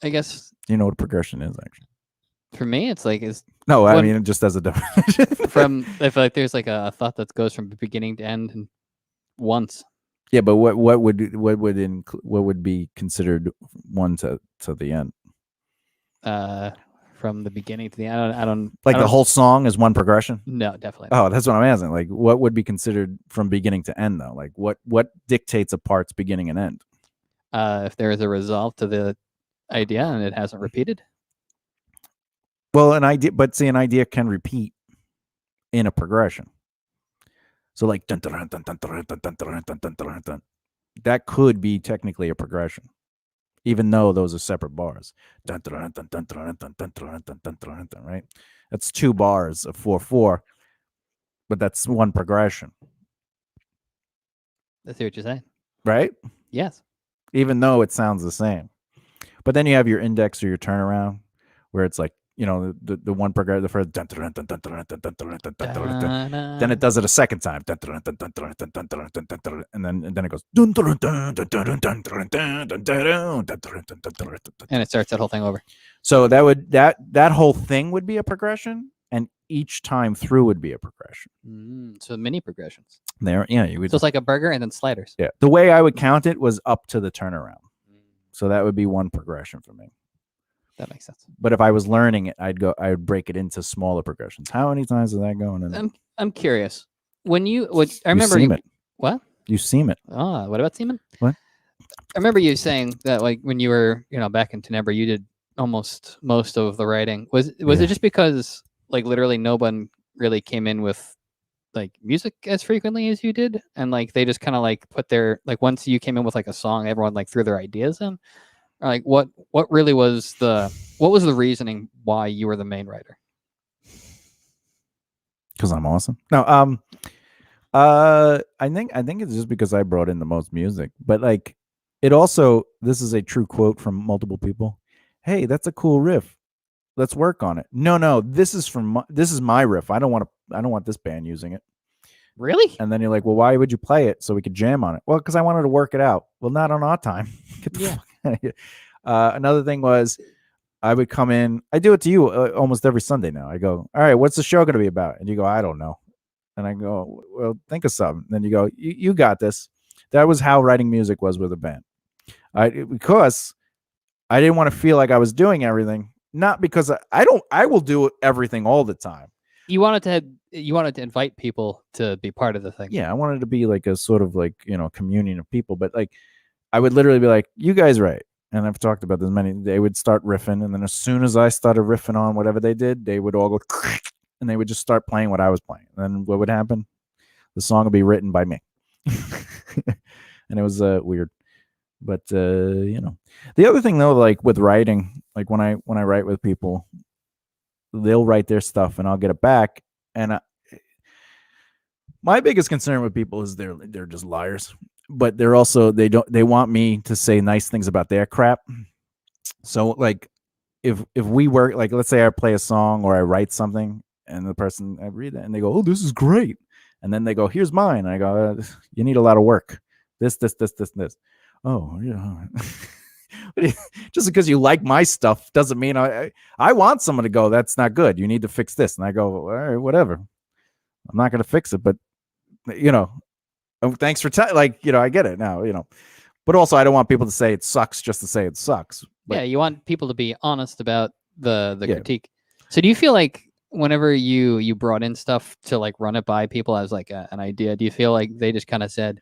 guess You know what a progression is, actually. for me, it's like is No, I When- mean just as a definition. from if like there's like a thought that goes from beginning to end and once. Yeah, but what would be considered one to the end? From the beginning to the end. I don't Like I the don't- whole song is one progression? No, definitely not. Oh, that's what I'm asking. Like, what would be considered from beginning to end, though? Like, what dictates a part's beginning and end? If there is a resolve to the idea and it hasn't repeated. Well, an idea, but see, an idea can repeat in a progression. So, like, dun, dun, dun, dun, dun, dun, dun, dun, dun, dun, dun, dun, dun. That could be technically a progression, even though those are separate bars. Dun, dun, dun, dun, dun, dun, dun, dun, dun, dun, dun, dun, right? That's 2 bars of 4/4, but that's one progression, I see what you're saying. right? Yes. Even though it sounds the same. But then you have your index or your turnaround, where it's like, you know, the one progression, the first, dun, dun, dun, dun, dun, dun, dun, dun, dun, dun, dun, dun. Then it does it a second time, dun, dun, dun, dun, dun, dun, dun, dun, dun, dun, dun, and then it goes, dun, dun, dun, dun, dun, dun, dun, dun, dun, dun, dun, dun, dun, dun, dun, dun, dun. And it starts that whole thing over. So that whole thing would be a progression, and each time through would be a progression. So mini progressions. There, yeah, you would. So it's like a burger and then sliders. Yeah, the way I would count it was up to the turnaround. So that would be one progression for me. That makes sense. But if I was learning it, I would break it into smaller progressions. How many times does that go? I'm curious. When I remember seem it. What? You seem it. What about semen? What? I remember you saying that like when you were, back in Tenebra, you did almost most of the writing. Was it just because like literally no one really came in with like music as frequently as you did, and like they just kind of like put their like once you came in with like a song, everyone like threw their ideas in? Or, like what really was the reasoning why you were the main writer? Because I'm awesome. No, I think it's just because I brought in the most music. But like, it also, this is a true quote from multiple people. Hey, that's a cool riff. Let's work on it. No, this is my riff. I don't want this band using it. Really? And then you're like, well, why would you play it so we could jam on it? Well, because I wanted to work it out. Well, not on our time. Get the fuck out of here. Another thing was, I would come in. I do it to you almost every Sunday now. I go, all right, what's the show going to be about? And you go, I don't know. And I go, well, think of something. And then you go, you got this. That was how writing music was with a band. Because I didn't want to feel like I was doing everything. Not because I will do everything all the time. You wanted to invite people to be part of the thing. Yeah, I wanted to be like a sort of like, communion of people. But like, I would literally be like, you guys write. And I've talked about this they would start riffing. And then as soon as I started riffing on whatever they did, they would all go, and they would just start playing what I was playing. And then what would happen? The song would be written by me. And it was weird. But, the other thing though, like with writing, like when I write with people, they'll write their stuff and I'll get it back. And my biggest concern with people is they're just liars, but they're also, they want me to say nice things about their crap. So like if we work, like, let's say I play a song or I write something and the person, I read it and they go, oh, this is great. And then they go, here's mine. And I go, you need a lot of work. This. Oh, yeah. Just because you like my stuff doesn't mean I want someone to go, that's not good. You need to fix this. And I go, all right, whatever. I'm not going to fix it, but thanks for I get it now, but also I don't want people to say it sucks just to say it sucks. But, yeah, you want people to be honest about the critique. So do you feel like whenever you brought in stuff to like run it by people as like an idea, do you feel like they just kind of said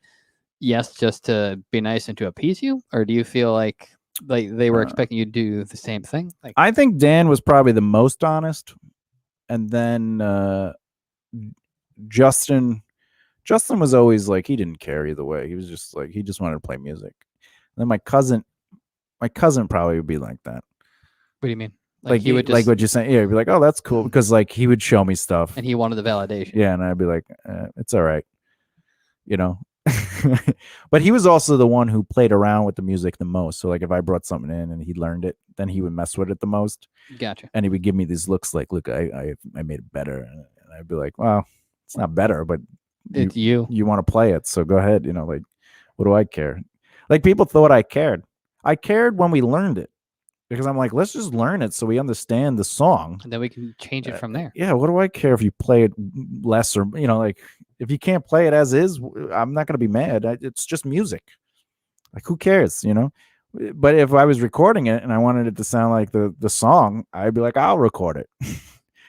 yes just to be nice and to appease you, or do you feel like they were expecting you to do the same thing? Like, I think Dan was probably the most honest, and then Justin was always like, he didn't care either way. He was just like, he just wanted to play music. And then my cousin probably would be like that. What do you mean? Like he would just, like what you're saying. Yeah, he'd be like, oh, that's cool, because like he would show me stuff, and he wanted the validation. Yeah, and I'd be like, it's all right, But he was also the one who played around with the music the most. So like if I brought something in and he learned it, then he would mess with it the most. Gotcha. And he would give me these looks like, look, I made it better, and I'd be like, well, it's not better, but it's you want to play it, so go ahead. Like, what do I care? Like, people thought I cared. I cared when we learned it because I'm like, let's just learn it so we understand the song. And then we can change it from there. Yeah, what do I care if you play it less or like if you can't play it as is, I'm not gonna be mad. It's just music. Like who cares, But if I was recording it and I wanted it to sound like the song, I'd be like, I'll record it.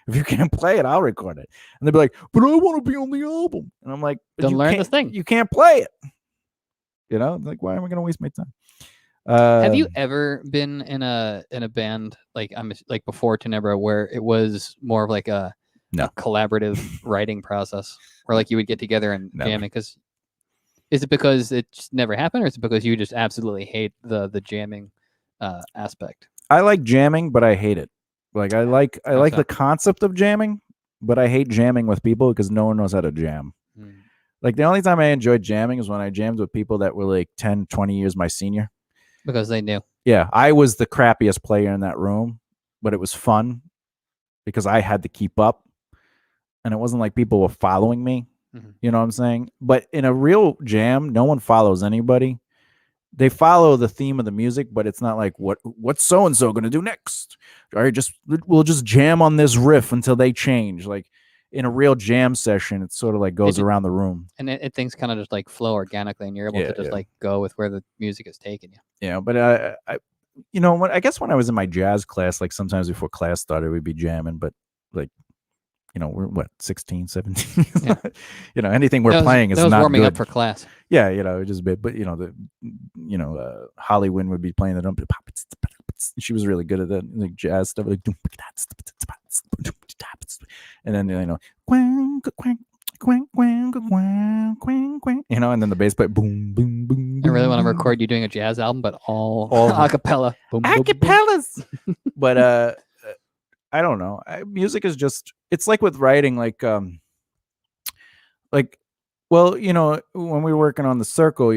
If you can't play it, I'll record it. And they'd be like, but I want to be on the album. And I'm like, don't learn the thing. You can't play it. Like why am I gonna waste my time? Have you ever been in a band like before Tenebra where it was more of like a collaborative writing process where like you would get together and jamming? Because is it because it just never happened, or is it because you just absolutely hate the jamming aspect? I like jamming, but I hate it. Like I like the concept of jamming, but I hate jamming with people because no one knows how to jam. Like the only time I enjoyed jamming is when I jammed with people that were like 10, 20 years my senior. Because they knew. Yeah, I was the crappiest player in that room, but it was fun because I had to keep up. And it wasn't like people were following me. Mm-hmm. You know what I'm saying? But in a real jam, no one follows anybody. They follow the theme of the music, but it's not like what's so-and-so going to do next? All right, we'll just jam on this riff until they change. Like in a real jam session, it sort of like goes around the room. And things kind of just like flow organically and you're able to just like go with where the music is taking you. Yeah, but I guess when I was in my jazz class, like sometimes before class started, we'd be jamming, but like, we're what, 16, 17? Yeah. Anything we're playing is not warming good. Up for class. Yeah, just a bit, but Hollywood would be playing the she was really good at that, like jazz stuff, like, and then and then the bass play boom boom boom. I really want to record you doing a jazz album, but all acapella. Acapellas. But I don't know. Music is just, it's like with writing, well, when we were working on The Circle,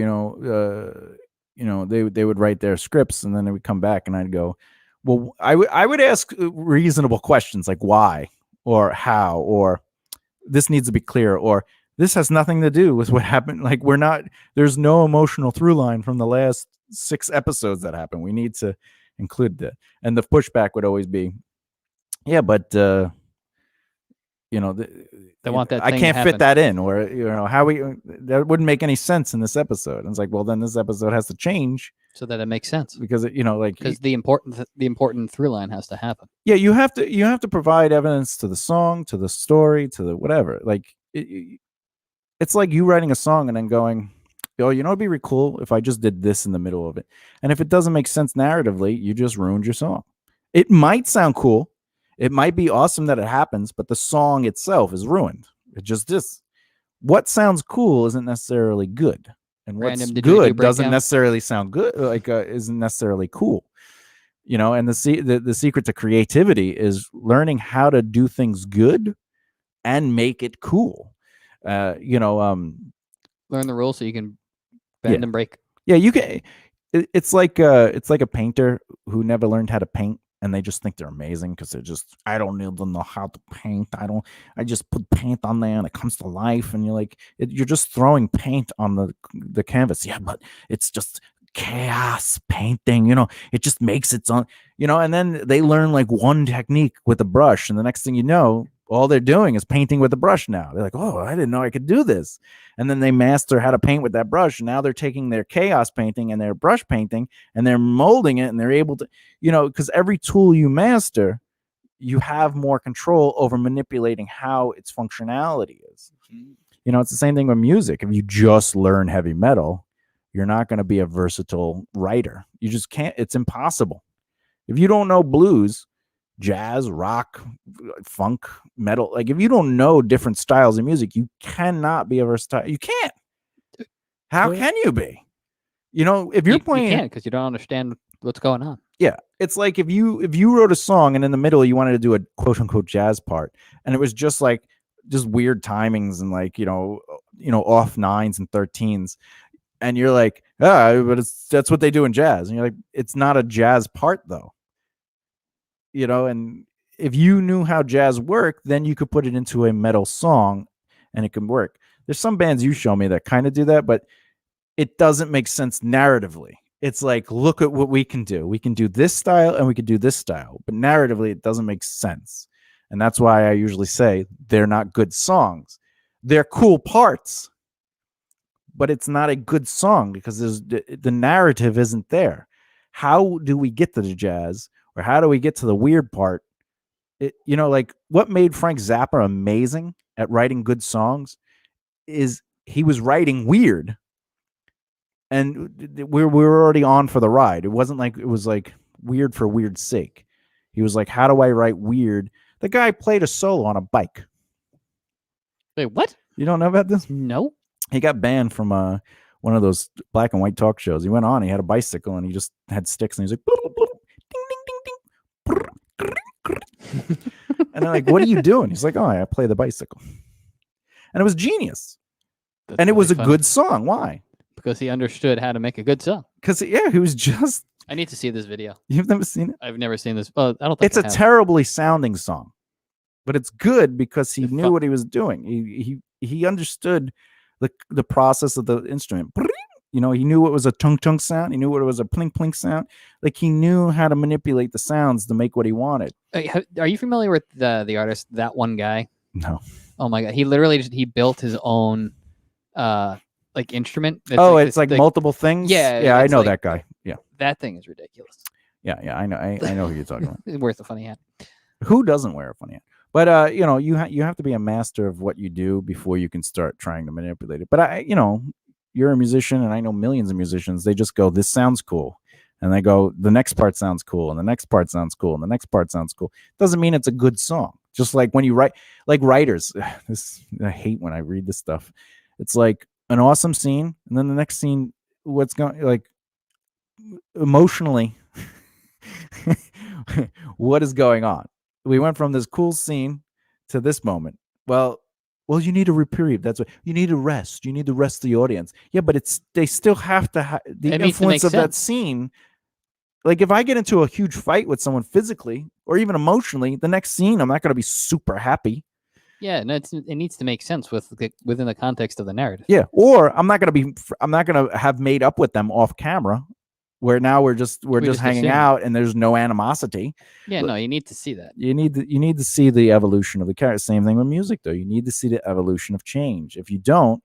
they would write their scripts and then they would come back and I'd go, well, I would ask reasonable questions like why or how or this needs to be clear or this has nothing to do with what happened. Like there's no emotional through line from the last 6 episodes that happened. We need to include that. And the pushback would always be, yeah, but they want that. I can't fit that in, or that wouldn't make any sense in this episode. And it's like, well, then this episode has to change so that it makes sense because because the important through line has to happen. Yeah, you have to provide evidence to the song, to the story, to the whatever. Like it's like you writing a song and then going, it'd be really cool if I just did this in the middle of it. And if it doesn't make sense narratively, you just ruined your song. It might sound cool. It might be awesome that it happens, but the song itself is ruined. It just is. What sounds cool isn't necessarily good, and what's good doesn't necessarily sound good. Isn't necessarily cool. And the secret to creativity is learning how to do things good and make it cool. Learn the rules so you can bend and break. Yeah, you can. It's like a painter who never learned how to paint. And they just think they're amazing because they're just, I don't need to know how to paint. I just put paint on there and it comes to life. And you're like, you're just throwing paint on the canvas. Yeah, but it's just chaos painting, it just makes its own, and then they learn like one technique with a brush. And the next thing you know, all they're doing is painting with the brush now. They're like, oh, I didn't know I could do this. And then they master how to paint with that brush. And now they're taking their chaos painting and their brush painting and they're molding it and they're able to, because every tool you master, you have more control over manipulating how its functionality is. Mm-hmm. It's the same thing with music. If you just learn heavy metal, you're not going to be a versatile writer. You just can't. It's impossible. If you don't know blues, jazz, rock, funk, metal, like if you don't know different styles of music, you cannot be a versatile. You can't. How can you be? If you're playing, you can't because you don't understand what's going on. Yeah, it's like if you wrote a song and in the middle you wanted to do a quote unquote jazz part, and it was just weird timings and off 9s and 13s, and you're like, but that's what they do in jazz, and you're like, it's not a jazz part though. And if you knew how jazz worked, then you could put it into a metal song and it can work. There's some bands you show me that kind of do that, but it doesn't make sense narratively. it's like, look at what we can do. We can do this style and we can do this style, but narratively it doesn't make sense. And that's why I usually say they're not good songs. They're cool parts, but it's not a good song because the narrative isn't there. How do we get to the jazz, or how do we get to the weird part? Like what made Frank Zappa amazing at writing good songs is he was writing weird, and we were already on for the ride. It wasn't like it was like weird for weird's sake. He was like, how do I write weird? The guy played a solo on a bike. Wait, what? You don't know about this? No. He got banned from one of those black and white talk shows. He went on, he had a bicycle, and he just had sticks, and he's like, bloop, bloop, ding, ding, ding, ding. And they're like, what are you doing? He's like, oh, I play the bicycle. And it was genius. That's and it really was a funny. good song. Why? Because he understood how to make a good song. Because, yeah, he was just... I need to see this video. You've never seen it? I've never seen this. Oh, I don't think it's a terribly sounding song, but it's good because he knew what he was doing. He understood the process of the instrument. You know, he knew what was a tung tung sound. He knew what it was a plink plink sound. Like he knew how to manipulate the sounds to make what he wanted. Are you familiar with the artist That One Guy? No. Oh my god, he literally he built his own like instrument. It's like multiple things. Yeah, I know like, that guy. Yeah, that thing is ridiculous. Yeah, I know. I know who you're talking about. It's worth a funny hat. Who doesn't wear a funny hat? But you know, you have to be a master of what you do before you can start trying to manipulate it. But you're a musician, and I know millions of musicians. They just go, "This sounds cool," and they go, "The next part sounds cool," and the next part sounds cool, and the next part sounds cool. Doesn't mean it's a good song. Just like when you write, like writers, I hate when I read this stuff. It's like an awesome scene, and then the next scene, what's going like emotionally, what is going on? We went from this cool scene to this moment. Well, you need a reprieve. That's what you need to rest. You need to rest the audience. Yeah, but they still have to the influence of that scene. Like if I get into a huge fight with someone physically or even emotionally, the next scene I'm not going to be super happy. Yeah, no, it needs to make sense within the context of the narrative. Yeah, or I'm not going to have made up with them off camera, where now we're just hanging out and there's no animosity. Yeah, no, you need to see that. You need to see the evolution of the character. Same thing with music, though. You need to see the evolution of change. If you don't,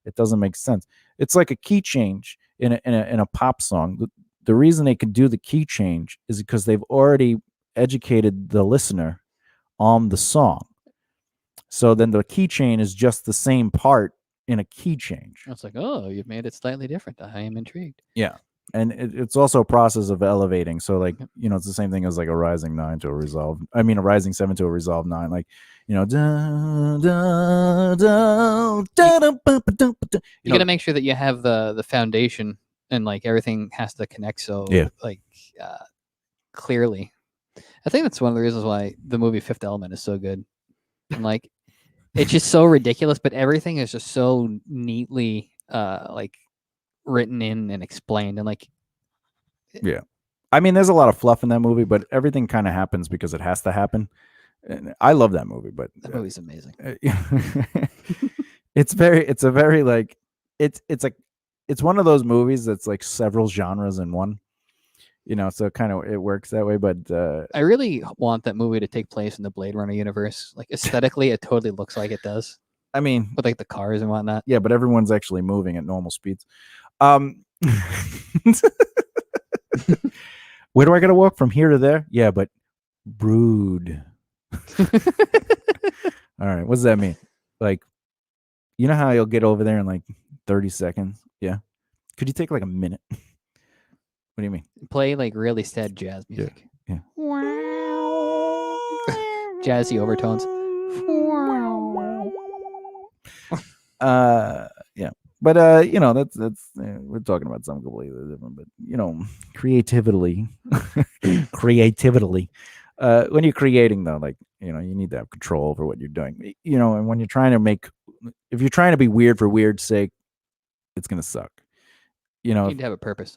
it doesn't make sense. It's like a key change in a pop song. The reason they could do the key change is because they've already educated the listener on the song. So then the key change is just the same part in a key change. It's like, oh, you've made it slightly different. I am intrigued. Yeah. And it's also a process of elevating. So like, it's the same thing as like a rising 9 to a resolve. I mean, a rising 7 to a resolve 9. Like, you got to make sure that you have the foundation and like everything has to connect. So like clearly, I think that's one of the reasons why the movie Fifth Element is so good. And like, it's just so ridiculous, but everything is just so neatly like written in and explained, and like I mean there's a lot of fluff in that movie, but everything kind of happens because it has to happen. And I love that movie, but that movie's amazing. It's one of those movies that's like several genres in one, so kind of it works that way. But I really want that movie to take place in the Blade Runner universe. Like aesthetically it totally looks like it does. I mean, with like the cars and whatnot. Yeah, but everyone's actually moving at normal speeds. Where do I gotta walk from here to there? Yeah, but brood. All right, what does that mean? Like, you know how you'll get over there in like 30 seconds? Yeah. Could you take like a minute? What do you mean? Play like really sad jazz music. Yeah. Jazzy overtones. Yeah. But that's we're talking about something completely different. But creatively, when you're creating though, like you need to have control over what you're doing. And when you're trying to if you're trying to be weird for weird's sake, it's gonna suck. You need to have a purpose.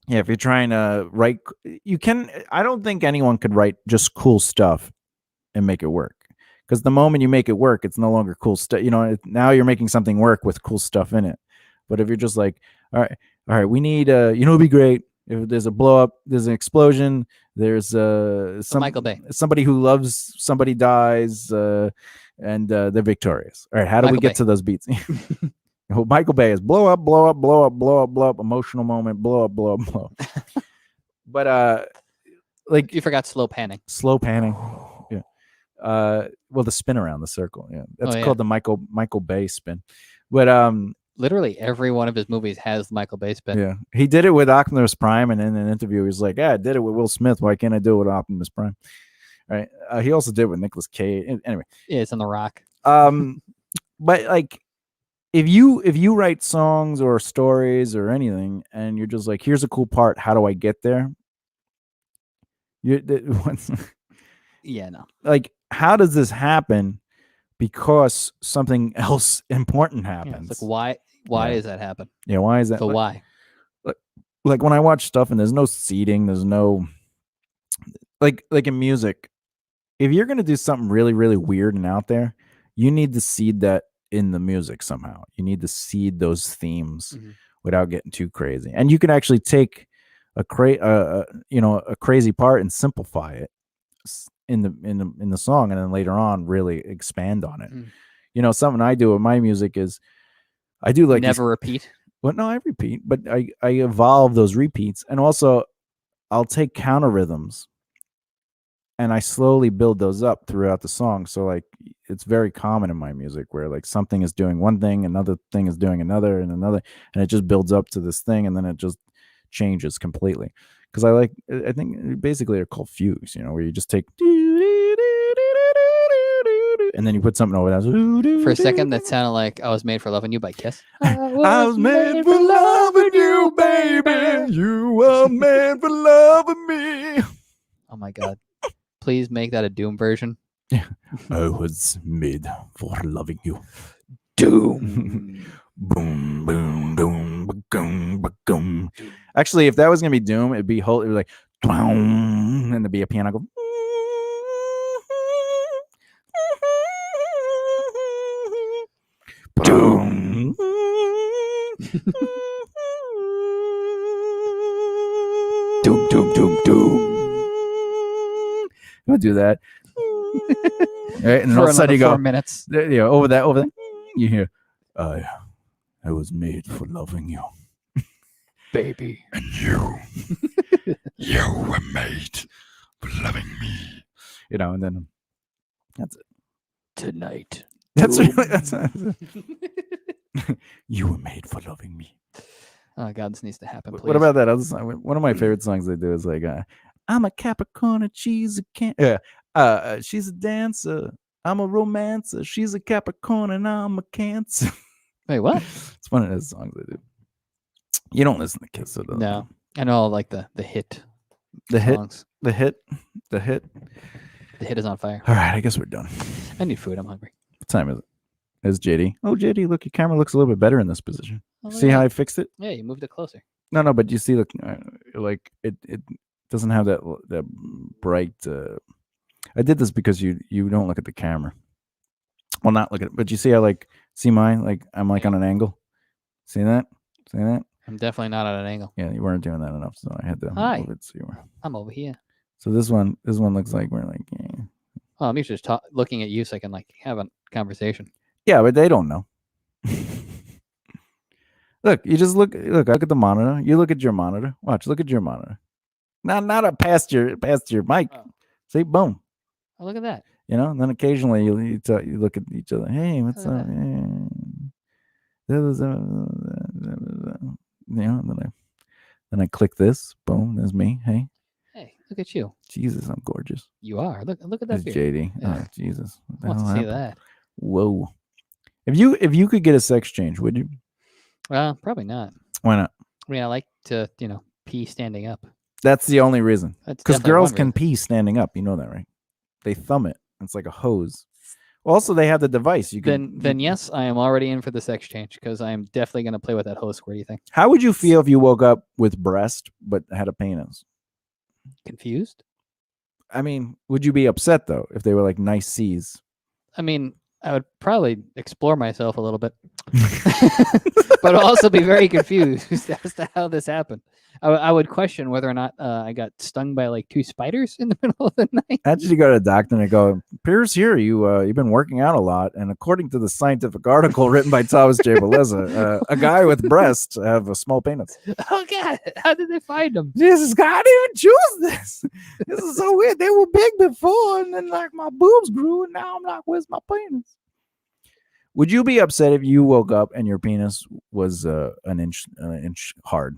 Yeah, if you're trying to write, you can. I don't think anyone could write just cool stuff and make it work. Because the moment you make it work, it's no longer cool stuff. Now you're making something work with cool stuff in it. But if you're just like, all right, we need, it'd be great If there's a blow up, there's an explosion. There's Michael Bay. somebody who loves somebody dies, and they're victorious. All right, how do we Michael get Bay. to those beats? Well, Michael Bay is blow up, blow up, blow up, blow up, blow up, emotional moment, blow up, blow up, blow up. But like You forgot slow panning. slow panning. Yeah. Well, the spin around the circle. Yeah, that's Oh, yeah. called the Michael Bay spin. But Literally every one of his movies has the Michael Bay spin. yeah, he did it with Optimus Prime, and in an interview, he was like, "Yeah, I did it with Will Smith. Why can't I do it with Optimus Prime?" Right. He also did it with Nicolas Cage. Anyway, Yeah, it's on The Rock. but like, if you write songs or stories or anything, and you're just like, "Here's a cool part. How do I get there?" Yeah, no. Like, how does this happen? Because something else important Yeah, happens. it's like why Yeah. does that happen? Yeah, why is that? So why? Like when I watch stuff and there's no seeding, there's no like in music. If you're gonna do something really, really weird and out there, you need to seed that in the music somehow. You need to seed those themes Mhm. without getting too crazy. And you can actually take a crazy part and simplify it in the song, and then later on really expand on it. Mm. Something I do with my music is I do like Never repeat. Well, no, I repeat, but I evolve those repeats, and also I'll take counter rhythms and I slowly build those up throughout the song. So like it's very common in my music where like something is doing one thing, another thing is doing another and another, and it just builds up to this thing, and then it just changes completely. Because I think basically they're called fugues, where you just take and then you put something over that. For a second, that sounded like I Was Made for Loving You by Kiss. I was made for loving you, baby. You were made for loving me. Oh my God. Please make that a Doom version. I was made for loving you. Doom. Boom, boom, boom, boom, boom. Actually, if that was gonna be Doom, it'd be like, and there'd be a piano go. Doom. Doom, doom, doom, doom. We'll do that. Right, and For all of a sudden you 4 go, minutes. over that, you hear, I was made for loving you. Baby. And you were made for loving me. And then that's it. Tonight. That's you were made for loving me. Oh God, this needs to happen. Please. What about that other song? One of my favorite songs they do is like, I'm a Capricorn and she's a she's a dancer. I'm a romancer. She's a Capricorn and I'm a Cancer. Wait, what? It's one of those songs they do. You don't listen to Kiss, so no. I know, like the hit. The songs. hit. The hit is on fire. All right, I guess we're done. I need food. I'm hungry. What time is it? It's JD. Oh, JD, look, your camera looks a little bit better in this position. Oh, See how I fixed it? Yeah, you moved it closer. No, but you see, like it doesn't have that bright. I did this because you don't look at the camera. Well, not look at it, but you see how see mine? Like I'm like on an angle. See that? See that? I'm definitely not at an angle. Yeah, you weren't doing that enough, so I had to move it. So you were. I'm over here. So this one looks like we're like. Yeah. Oh, I'm just looking at you so I can have a conversation. Yeah, but they don't know. Look, you just look. Look, I look at the monitor. You look at your monitor. Watch. Look at your monitor. Not past your mic. Oh. See, boom. Oh, look at that. And then occasionally you look at each other. Hey, what's up? Then I click this. Boom. There's me. Hey. Hey, look at you. Jesus, I'm gorgeous. You are. Look at that. It's JD. Yeah. Oh, Jesus. I want to see that. Whoa. If you could get a sex change, would you? Well, probably not. Why not? I mean, I like to, pee standing up. That's the only reason. Because girls one can reason. pee standing up. You know that, right? They thumb it. It's like a hose. Also, they have the device. Then yes, I am already in for the sex change because I am definitely going to play with that hose squirt. Do you think? How would you feel if you woke up with breast but had a penis? Confused? I mean, would you be upset though if they were like nice C's? I mean, I would probably explore myself a little bit. but I'll also be very confused as to how this happened. I would question whether or not I got stung by like 2 spiders in the middle of the night. How did you go to the doctor and they go, appears here you've been working out a lot, and according to the scientific article written by Thomas J. Bellezza, a guy with breasts have a small penis. Oh God, how did they find them? Jesus, God, I didn't even choose this. This is so weird. They were big before, and then like my boobs grew, and now I'm like, where's my penis? Would you be upset if you woke up and your penis was an inch hard?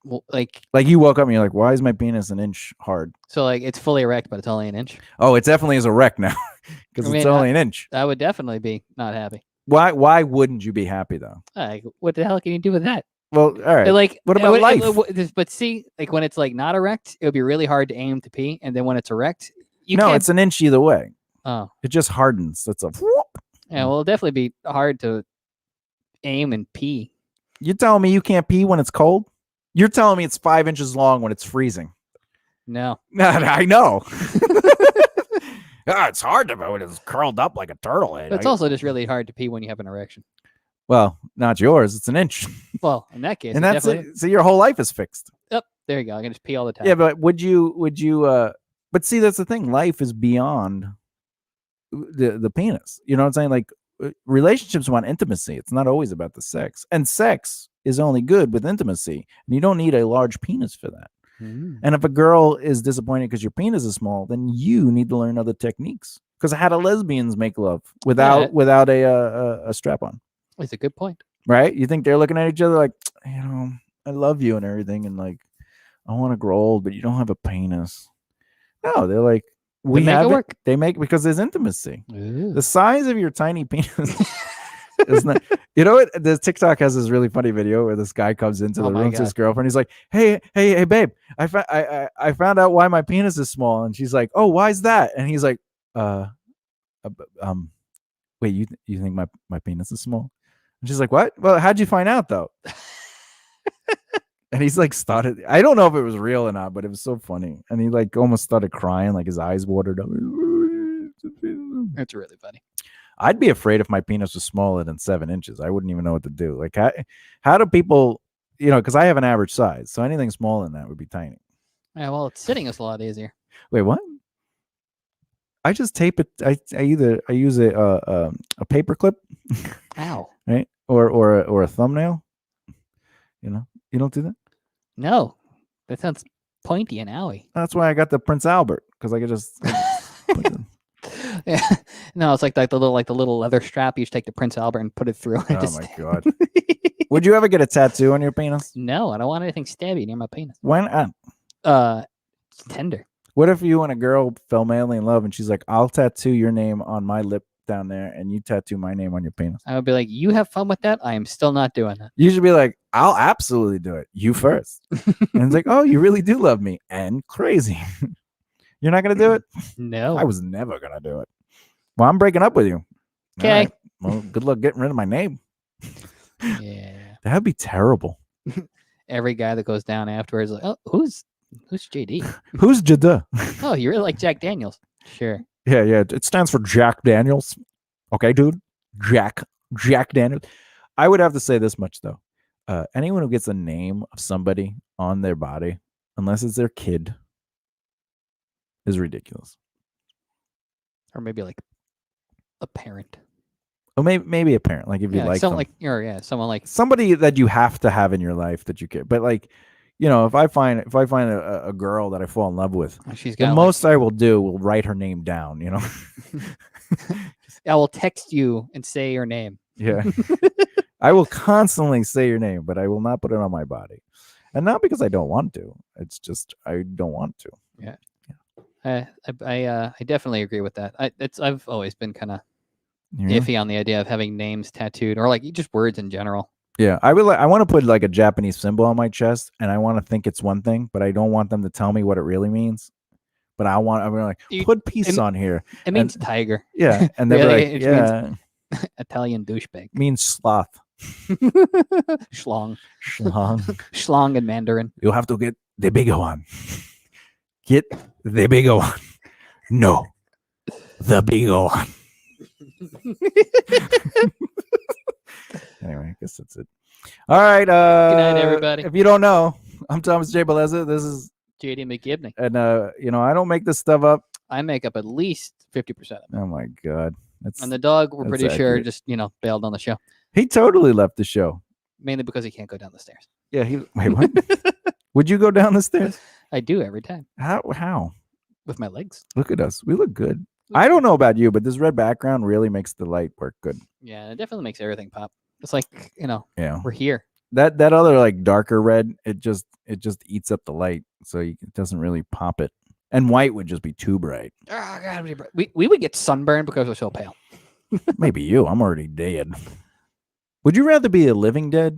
Well, like you woke up and you're like, why is my penis an inch hard? So like it's fully erect, but it's only an inch. Oh, it definitely is erect now because it's only an inch. I would definitely be not happy. Why wouldn't you be happy though? Like, what the hell can you do with that? Well, all right. Like, what about life? But see, like when it's like not erect, it would be really hard to aim to pee, and then when it's erect, it's an inch either way. Oh, it just hardens. That's a whoop. Yeah. Well, it'll definitely be hard to aim and pee. You're telling me you can't pee when it's cold? You're telling me it's 5 inches long when it's freezing? No. I know. It's hard to when it's curled up like a turtle head. But it's also just really hard to pee when you have an erection. Well, not yours. It's an inch. Well, in that case, and that's it. So your whole life is fixed. Yep. There you go. I can just pee all the time. Yeah, but would you? But see, that's the thing. Life is beyond the penis. You know what I'm saying? Like relationships want intimacy. It's not always about the sex, and sex is only good with intimacy, and you don't need a large penis for that. And if a girl is disappointed because your penis is small, then you need to learn other techniques. Because how do lesbians make love without a strap on? It's a good point, right? You think they're looking at each other like, I love you and everything, and like, I want to grow old, but you don't have a penis. No, they're like, we have it work. They make because there's intimacy. Ooh. The size of your tiny penis. Isn't it? You know what? The TikTok has this really funny video where this guy comes into the room to his girlfriend. He's like, "Hey, babe, I found out why my penis is small." And she's like, "Oh, why is that?" And he's like, wait, you think my penis is small?" And she's like, "What? Well, how'd you find out though?" And he's like started. I don't know if it was real or not, but it was so funny. And he like almost started crying, like his eyes watered up. That's really funny. I'd be afraid if my penis was smaller than 7 inches. I wouldn't even know what to do. Like, how do people, because I have an average size, so anything smaller than that would be tiny. Yeah, well, sitting is a lot easier. Wait, what? I just tape it. I use a paper clip. Ow. Right? Or a thumbnail. You don't do that? No, that sounds pointy and owie. That's why I got the Prince Albert, because I could just. Yeah, no, it's like the little leather strap. You just take the Prince Albert and put it through. Oh my god! Would you ever get a tattoo on your penis? No, I don't want anything stabby near my penis. Why not? It's tender. What if you and a girl fell madly in love, and she's like, "I'll tattoo your name on my lip down there, and you tattoo my name on your penis"? I would be like, "You have fun with that. I am still not doing that." You should be like, "I'll absolutely do it. You first." And it's like, "Oh, you really do love me," and crazy. You're not gonna do it? No. I was never gonna do it. Well, I'm breaking up with you. Okay. Right. Well, good luck getting rid of my name. Yeah. That'd be terrible. Every guy that goes down afterwards is like, "Oh, who's JD? Who's Jada?" Oh, you really like Jack Daniels? Sure. Yeah. It stands for Jack Daniels. Okay, dude. Jack Daniels. I would have to say this much though. Anyone who gets a name of somebody on their body, unless it's their kid, is ridiculous. Or maybe like a parent. Or maybe a parent, like if you like someone them. someone like somebody that you have to have in your life that you care. But like, if I find a girl that I fall in love with, the most I will do will write her name down. I will text you and say your name. Yeah. I will constantly say your name, but I will not put it on my body, and not because I don't want to. It's just I don't want to. Yeah. I definitely agree with that. I've always been kind of iffy on the idea of having names tattooed or like just words in general. Yeah, I want to put like a Japanese symbol on my chest, and I want to think it's one thing, but I don't want them to tell me what it really means. But I'm like, put peace on here. It means tiger. Yeah, and they're really, like, yeah, Italian douchebag means sloth. Schlong in Mandarin. You have to get the bigger one. Get the bigger one. No, the bigger one. All right. Good night, everybody. If you don't know, I'm Thomas J. Bellezza. This is JD McGibney. and I don't make this stuff up. I make up at least 50% of it. Oh my god. And the dog, we're that's pretty sure, accurate. just bailed on the show, He totally left the show. mainly because he can't go down the stairs. Yeah. Wait. What? Would you go down the stairs? I do every time How? with my legs. Look at us. We look good. I don't know about you, but this red background really makes the light work good. Yeah, it definitely makes everything pop. It's like Yeah. we're here. That other like darker red, it just eats up the light, so it doesn't really pop it. And white would just be too bright. Oh, God, we would get sunburned because we're so pale. Maybe you. I'm already dead. Would you rather be a living dead?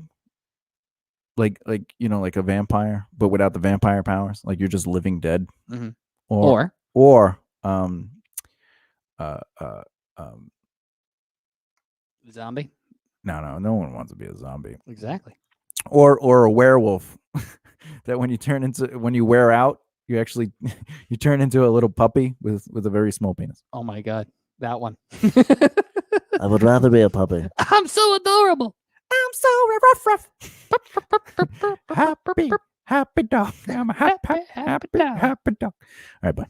Like like a vampire, but without the vampire powers? Like you're just living dead? Mm-hmm. Or zombie. No one wants to be a zombie. Exactly. Or a werewolf that when you wear out, you actually you turn into a little puppy with a very small penis. Oh my God, that one. I would rather be a puppy. I'm so adorable. I'm so rough. Happy dog. I'm a happy dog. All right, bye.